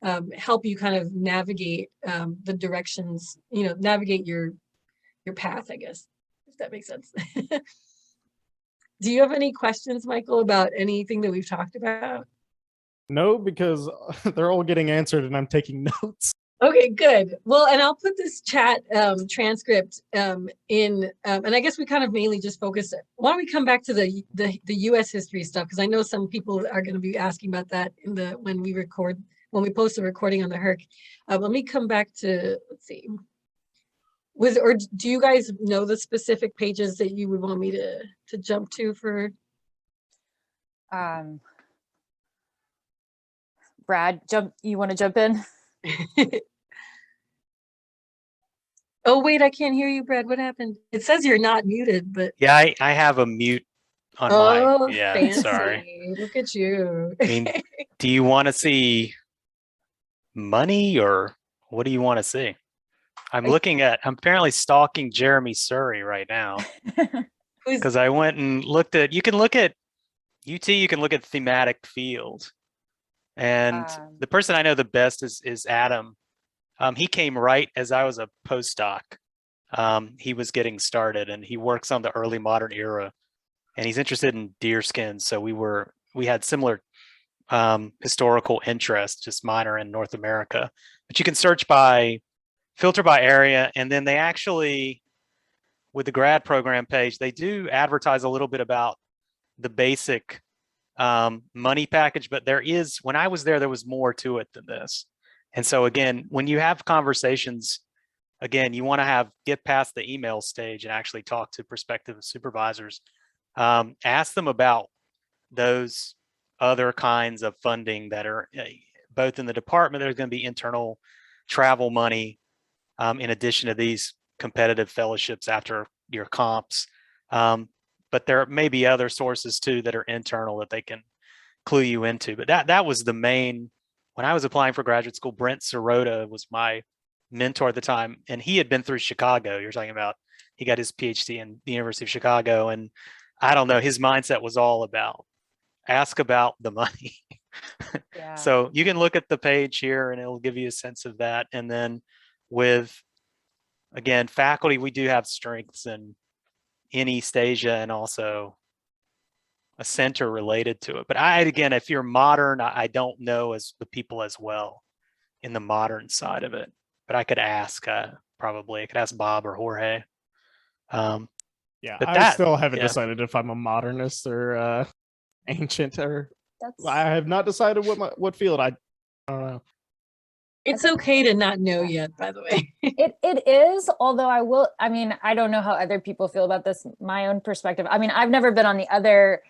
you kind of navigate the directions, you know, navigate your path, I guess, if that makes sense. Do you have any questions, Michael, about anything that we've talked about? No, because they're all getting answered and I'm taking notes. Okay, good. Well, and I'll put this chat transcript in, and I guess we kind of mainly just focus. Why don't we come back to the U.S. history stuff? Because I know some people are going to be asking about that when we post the recording on the HERC. Let me come back to, let's see. Or do you guys know the specific pages that you would want me to jump to for? Brad, you want to jump in? Oh, wait, I can't hear you, Brad. What happened? It says you're not muted, but. Yeah, I have a mute on my, yeah, fancy. sorry. Look at you. I mean, do you want to see money or what do you want to see? I'm apparently stalking Jeremy Surrey right now because I went and looked at, you can look at UT, you can look at thematic field. And the person I know the best is Adam. He came right as I was a postdoc. He was getting started and he works on the early modern era and he's interested in deerskin. So we had similar historical interests, just minor in North America. But you can filter by area, and then they actually, with the grad program page, they do advertise a little bit about the basic money package, but when I was there was more to it than this. And so again, when you have conversations, again, you want to get past the email stage and actually talk to prospective supervisors. Ask them about those other kinds of funding that are both in the department. There's going to be internal travel money in addition to these competitive fellowships after your comps. But there may be other sources too that are internal that they can clue you into. But that was the main, when I was applying for graduate school, Brent Sirota was my mentor at the time, and he had been through Chicago. You're talking about, he got his PhD in the University of Chicago, and I don't know, his mindset was all about ask about the money. Yeah. So you can look at the page here and it'll give you a sense of that. And then with, again, faculty, we do have strengths in East Asia and also a center related to it. But again, if you're modern, I don't know as the people as well in the modern side of it, but I could ask, probably I could ask Bob or Jorge. Yeah, but I still haven't decided if I'm a modernist or ancient, or I have not decided what field. I don't know. It's okay to not know yet, by the way. It is, although I don't know how other people feel about this. My own perspective, I mean, I've never been on the other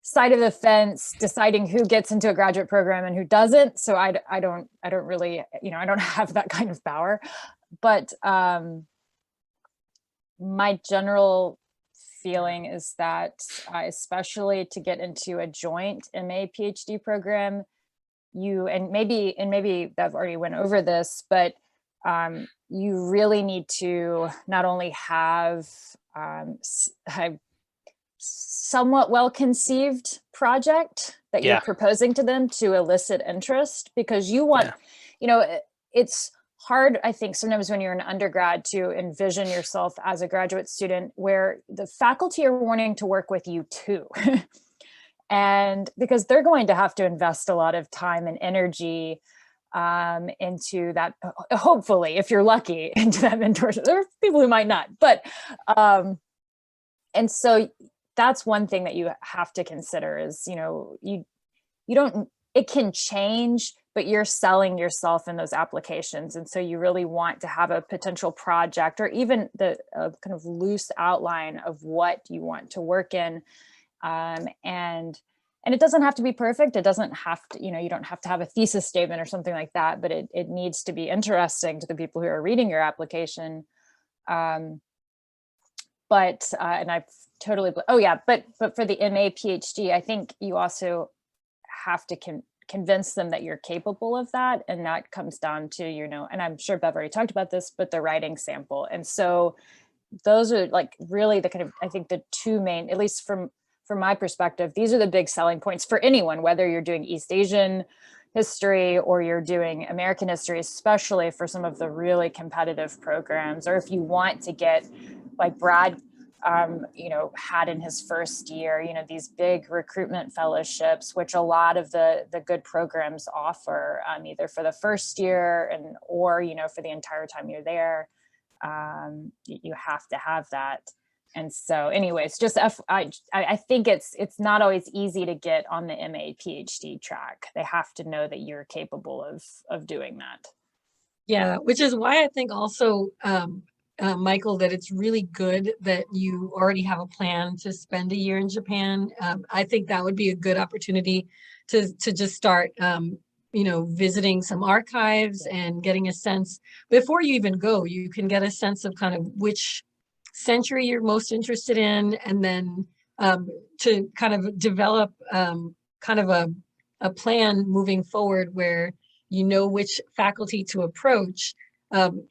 side of the fence deciding who gets into a graduate program and who doesn't. So I don't really, I don't have that kind of power. But my general feeling is that especially to get into a joint MA PhD program, and maybe Bev already went over this, but you really need to not only have somewhat well-conceived project that you're proposing to them to elicit interest, because you want, it's hard, I think, sometimes when you're an undergrad to envision yourself as a graduate student where the faculty are wanting to work with you too. And because they're going to have to invest a lot of time and energy into that, hopefully, if you're lucky, into that mentorship. There are people who might not, but, and so that's one thing that you have to consider is, you don't, it can change, but you're selling yourself in those applications. And so you really want to have a potential project or even the kind of loose outline of what you want to work in. And it doesn't have to be perfect. It doesn't have to, you don't have to have a thesis statement or something like that, but it needs to be interesting to the people who are reading your application. And I've totally, but for the MA PhD, I think you also have to convince them that you're capable of that. And that comes down to, and I'm sure Bev already talked about this, but the writing sample. And so those are like really the kind of, I think the two main, at least from my perspective, these are the big selling points for anyone, whether you're doing East Asian history or you're doing American history, especially for some of the really competitive programs, or if you want to get like Brad, had in his first year, these big recruitment fellowships, which a lot of the good programs offer, either for the first year or for the entire time you're there. You have to have that. And so anyways, just I think it's not always easy to get on the MA PhD track. They have to know that you're capable of doing that. Yeah, which is why I think also, Michael, that it's really good that you already have a plan to spend a year in Japan. I think that would be a good opportunity to just start, visiting some archives and getting a sense before you even go. You can get a sense of kind of which century you're most interested in, and then to kind of develop kind of a plan moving forward where you know which faculty to approach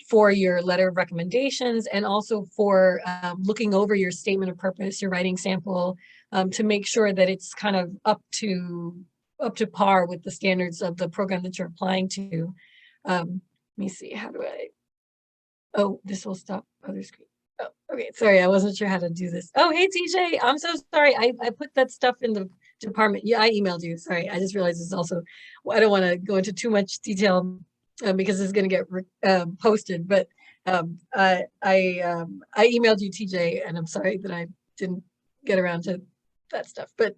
for your letter of recommendations, and also for looking over your statement of purpose, your writing sample, to make sure that it's kind of up to par with the standards of the program that you're applying to. Let me see, how do I, oh, this will stop other screen. Oh, okay, sorry, I wasn't sure how to do this. Oh, hey, TJ, I'm so sorry. I put that stuff in the department. Yeah, I emailed you. Sorry, I just realized it's also, I don't want to go into too much detail because it's going to get posted. But I emailed you, TJ, and I'm sorry that I didn't get around to that stuff. But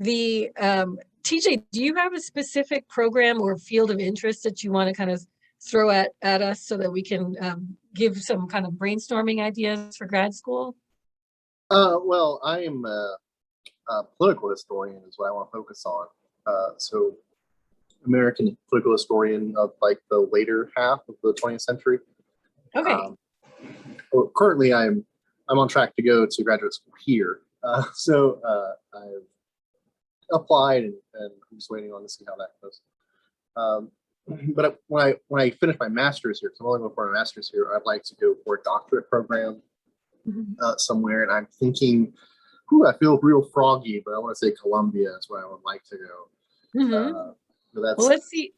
The TJ, do you have a specific program or field of interest that you want to kind of throw at us so that we can give some kind of brainstorming ideas for grad school? Well, I am a political historian is what I want to focus on. So American political historian of like the later half of the 20th century. Okay. Well, currently I'm on track to go to graduate school here. So I've applied and I'm just waiting on to see how that goes. But when I finish my master's here, because I'm only going for my master's here, I'd like to go for a doctorate program somewhere. And I'm thinking, I feel real froggy, but I want to say Columbia is where I would like to go. So that's, well, let's see.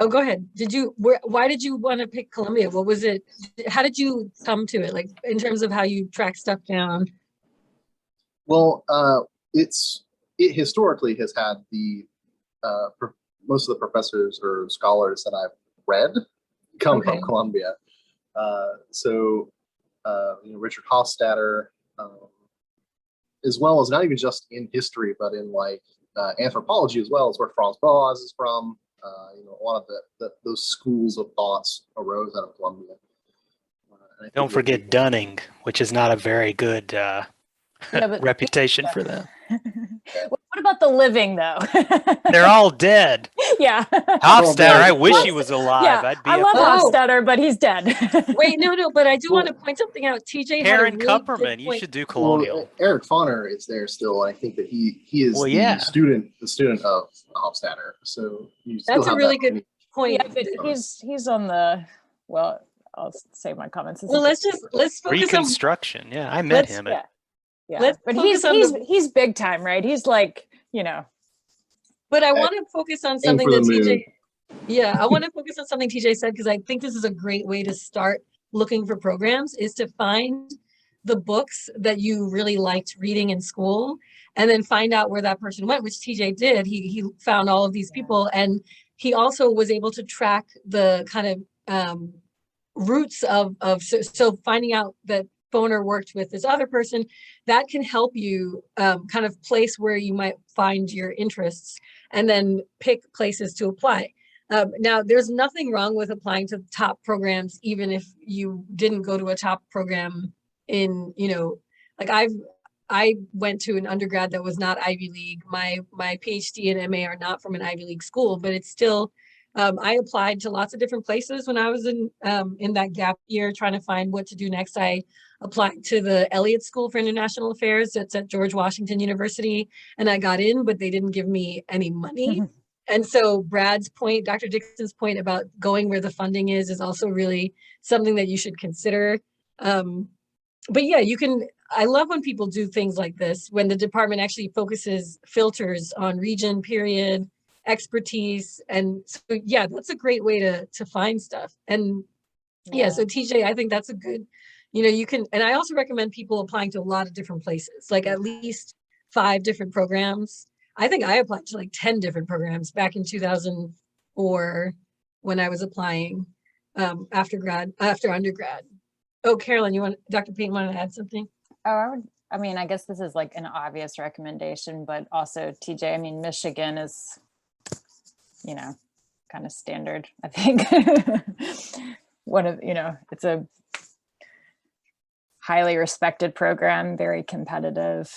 Oh, go ahead. Why did you want to pick Columbia? What was it? How did you come to it? Like in terms of how you track stuff down? well, it historically has had the most of the professors or scholars that I've read come from Columbia. So Richard Hofstadter, as well as not even just in history, but in like anthropology as well, is where Franz Boas is from. A lot of those schools of thoughts arose out of Columbia. Don't forget Dunning, which is not a very good reputation for them. What about the living, though? They're all dead. Yeah. Hofstadter, I wish he was alive. Yeah, I'd be I love Hofstadter, but he's dead. Wait, no, but I do want to point something out. TJ Karen had a really Kupperman, you should do colonial. Well, Eric Fonner is there still. I think that he is the student of Hofstadter. So you still that's a have really that good point. Yeah, but he's on the, well, I'll save my comments. Well, let's focus Reconstruction. Yeah, I met him. Yeah, but he's big time, right? He's like, But I want to focus on something that TJ. Yeah, I want to focus on something TJ said, because I think this is a great way to start looking for programs, is to find the books that you really liked reading in school and then find out where that person went, which TJ did. He found all of these people, and he also was able to track the kind of roots of so finding out that Foner worked with this other person, that can help you kind of place where you might find your interests and then pick places to apply. Now, there's nothing wrong with applying to top programs, even if you didn't go to a top program in, like I went to an undergrad that was not Ivy League. My PhD and MA are not from an Ivy League school, but it's still, I applied to lots of different places when I was in that gap year trying to find what to do next. I applied to the Elliott School for International Affairs. That's at George Washington University. And I got in, but they didn't give me any money. And so Brad's point, Dr. Dixon's point about going where the funding is also really something that you should consider. But yeah, I love when people do things like this, when the department actually filters on region, period, expertise. And so, yeah, that's a great way to find stuff. And yeah, so TJ, I think that's a good, you can, and I also recommend people applying to a lot of different places, like at least 5 different programs. I think I applied to like 10 different programs back in 2004 when I was applying after undergrad. Oh, Carolyn, Dr. Payne wanted to add something? Oh, I guess this is like an obvious recommendation, but also TJ, Michigan is, kind of standard, I think. It's a highly respected program, very competitive.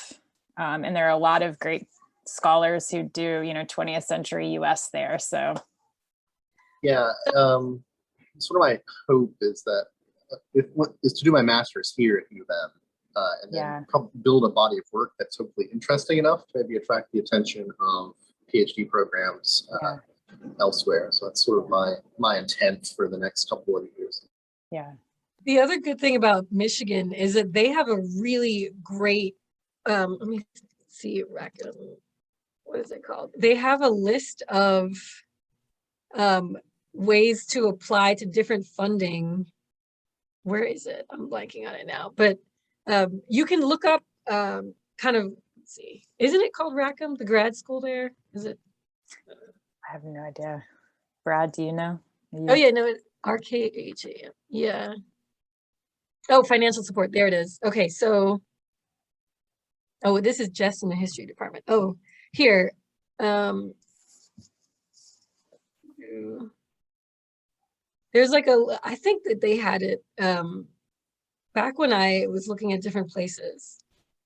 And there are a lot of great scholars who do, 20th century US there. So yeah, sort of my hope is that is to do my master's here at U of M, and then build a body of work that's hopefully interesting enough to maybe attract the attention of PhD programs elsewhere. So that's sort of my intent for the next couple of years. Yeah. The other good thing about Michigan is that they have a really great, let me see, Rackham. What is it called? They have a list of ways to apply to different funding. Where is it? I'm blanking on it now, but you can look up kind of, let's see, isn't it called Rackham, the grad school there? Is it? I have no idea. Brad, do you know? Oh yeah, no, it's RKHAM. Yeah. Oh, financial support. There it is. Okay, so, this is just in the history department. Oh, here. There's like I think that they had it back when I was looking at different places.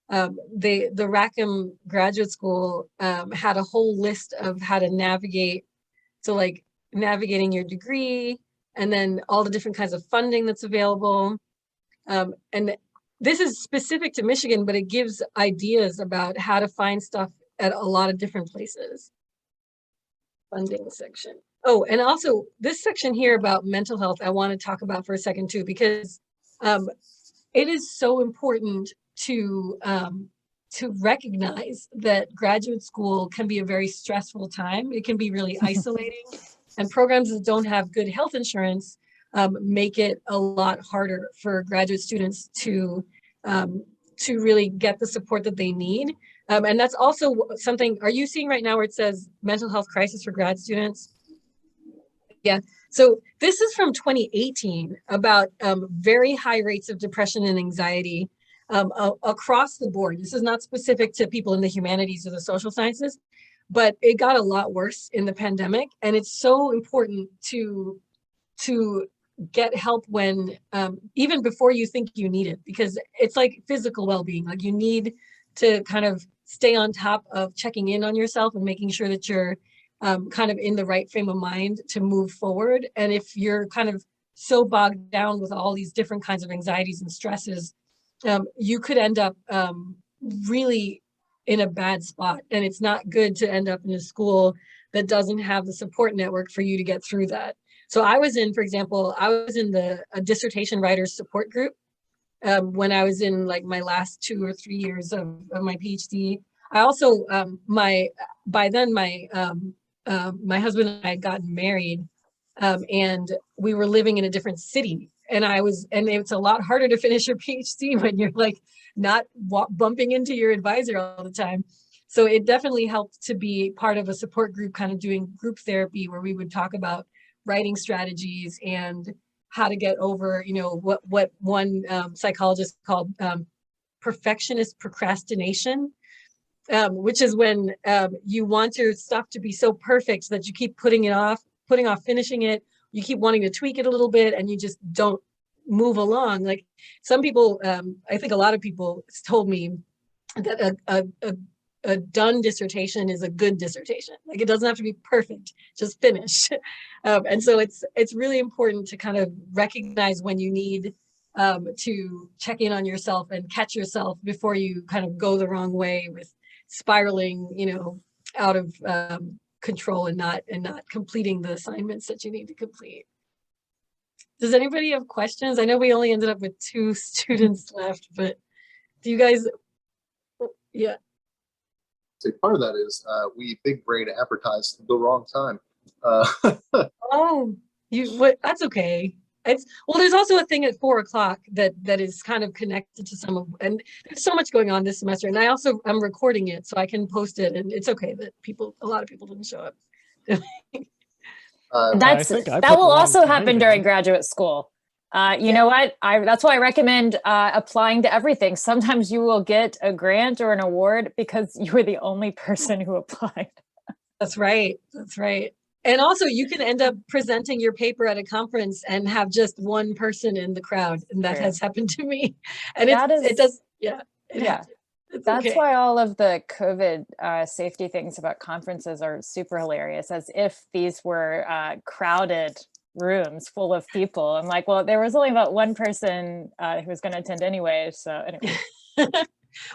The Rackham Graduate School had a whole list of how to navigate. So like navigating your degree, and then all the different kinds of funding that's available. And this is specific to Michigan, but it gives ideas about how to find stuff at a lot of different places. Funding section. Oh, and also this section here about mental health, I want to talk about for a second too, because it is so important to recognize that graduate school can be a very stressful time. It can be really isolating, and programs that don't have good health insurance make it a lot harder for graduate students to really get the support that they need. And that's also something, are you seeing right now where it says mental health crisis for grad students? Yeah, so this is from 2018 about very high rates of depression and anxiety across the board. This is not specific to people in the humanities or the social sciences, but it got a lot worse in the pandemic. And it's so important to get help when, even before you think you need it, because it's like physical well-being. Like you need to kind of stay on top of checking in on yourself and making sure that you're kind of in the right frame of mind to move forward. And if you're kind of so bogged down with all these different kinds of anxieties and stresses, you could end up really in a bad spot. And it's not good to end up in a school that doesn't have the support network for you to get through that. So I was in, for example, I was in the dissertation writers support group when I was in like my last 2 or 3 years of my PhD. I also, by then my husband and I had gotten married, and we were living in a different city. And it's a lot harder to finish your PhD when you're like not bumping into your advisor all the time. So it definitely helped to be part of a support group, kind of doing group therapy where we would talk about writing strategies and how to get over, you know, what one psychologist called perfectionist procrastination, which is when you want your stuff to be so perfect that you keep putting off finishing it. You keep wanting to tweak it a little bit and you just don't move along. Like some people, I think a lot of people told me that a done dissertation is a good dissertation. Like it doesn't have to be perfect, just finish. And so it's really important to kind of recognize when you need to check in on yourself and catch yourself before you kind of go the wrong way with spiraling, you know, out of control and not completing the assignments that you need to complete. Does anybody have questions? I know we only ended up with 2 students left, but do you guys, yeah. So part of that is we big brain advertised the wrong time. Oh, that's okay. There's also a thing at 4 o'clock that is kind of connected to some of, and there's so much going on this semester. And I'm recording it so I can post it, and it's okay that a lot of people didn't show up. That will also happen during graduate school. You know what? That's why I recommend applying to everything. Sometimes you will get a grant or an award because you were the only person who applied. That's right. That's right. And also you can end up presenting your paper at a conference and have just one person in the crowd. And that has happened to me. And That's why all of the COVID safety things about conferences are super hilarious, as if these were crowded rooms full of people. I'm like, well, there was only about one person who was going to attend anyway. So anyway.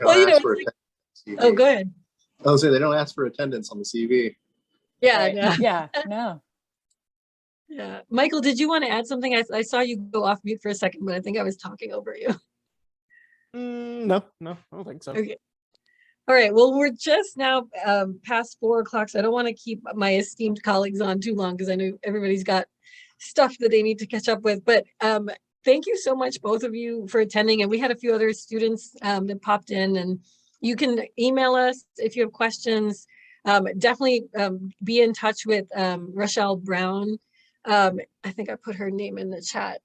Well, you know, oh, go ahead. I was saying they don't ask for attendance on the CV. Yeah, right. no. Yeah, no. Yeah, Michael, did you want to add something? I saw you go off mute for a second, but I think I was talking over you. No, I don't think so. Okay. All right. Well, we're just now past 4 o'clock, so I don't want to keep my esteemed colleagues on too long because I know everybody's got stuff that they need to catch up with. But thank you so much, both of you, for attending. And we had a few other students that popped in, and you can email us if you have questions. Definitely be in touch with Rachelle Brown. I think I put her name in the chat.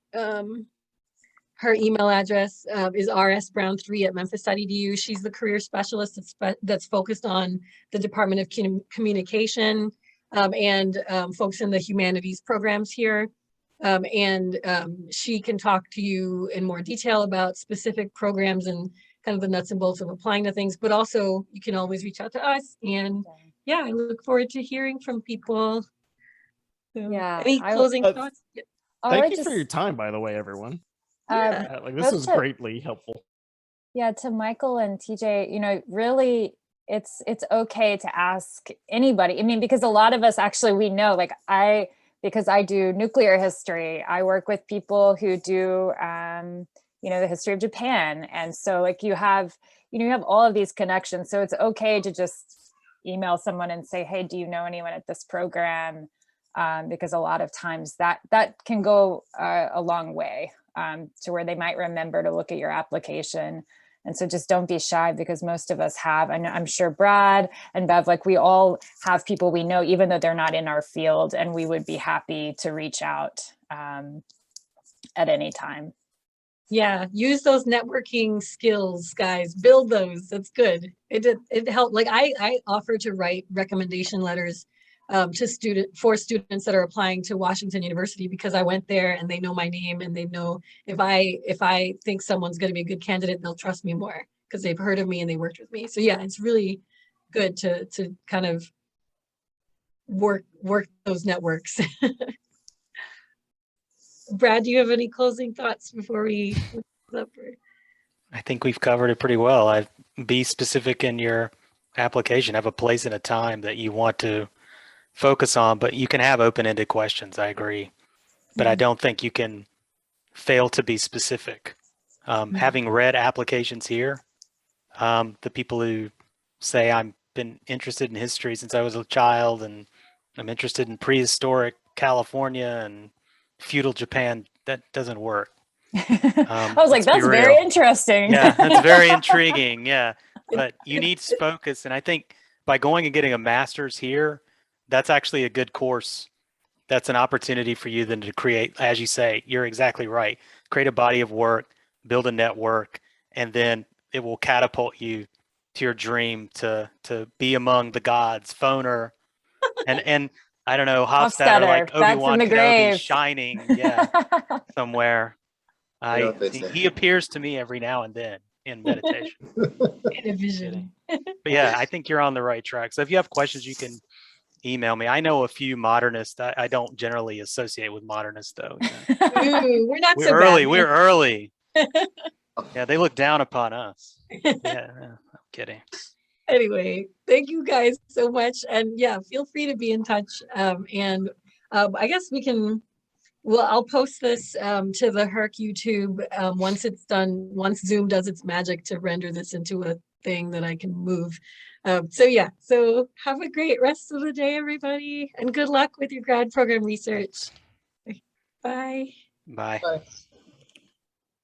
her email address is rsbrown3@memphis.edu. She's the career specialist that's focused on the Department of Communication and folks in the humanities programs here. She can talk to you in more detail about specific programs and kind of the nuts and bolts of applying to things, but also you can always reach out to us. And yeah, I look forward to hearing from people. So, Yeah, any closing thoughts? Yeah. Thank you for your time, by the way, everyone. Like this was greatly helpful. Yeah, to Michael and TJ, you know, really, it's okay to ask anybody. I mean, because a lot of us actually, we know, like because I do nuclear history, I work with people who do, you know, the history of Japan. And so like you have all of these connections. So it's okay to just email someone and say, hey, do you know anyone at this program? Because a lot of times that can go a long way to where they might remember to look at your application. And so just don't be shy, because most of us have, and I'm sure Brad and Bev, like we all have people we know, even though they're not in our field, and we would be happy to reach out at any time. Yeah, use those networking skills, guys. Build those. That's good. It helped. Like I offer to write recommendation letters for students that are applying to Washington University, because I went there and they know my name, and they know if I think someone's going to be a good candidate, they'll trust me more because they've heard of me and they worked with me. So yeah, it's really good to kind of work those networks. Brad, do you have any closing thoughts before we close up? I think we've covered it pretty well. Be specific in your application. Have a place and a time that you want to focus on, but you can have open-ended questions. I agree, but I don't think you can fail to be specific. Having read applications here, the people who say I've been interested in history since I was a child, and I'm interested in prehistoric California and feudal Japan, that doesn't work. I was like, that's very interesting. Yeah, that's very intriguing. Yeah, but you need focus, and I think by going and getting a master's here, that's actually a good course. That's an opportunity for you then to create, as you say, you're exactly right. Create a body of work, build a network, and then it will catapult you to your dream to be among the gods, Foner, and I don't know, Hofstadter, like Obi-Wan Kenobi shining, somewhere. He appears to me every now and then in meditation. In a vision. But yeah, I think you're on the right track. So if you have questions, you can email me. I know a few modernists. I don't generally associate with modernists, though. Ooh, we're not we're so early. bad. We're early. Yeah, they look down upon us. Yeah, I'm kidding. Anyway, thank you guys so much, and yeah, feel free to be in touch. I guess we can. Well, I'll post this to the Herc YouTube once it's done. Once Zoom does its magic to render this into a thing that I can move. So yeah, so have a great rest of the day, everybody, and good luck with your grad program research. Bye. Bye. Bye.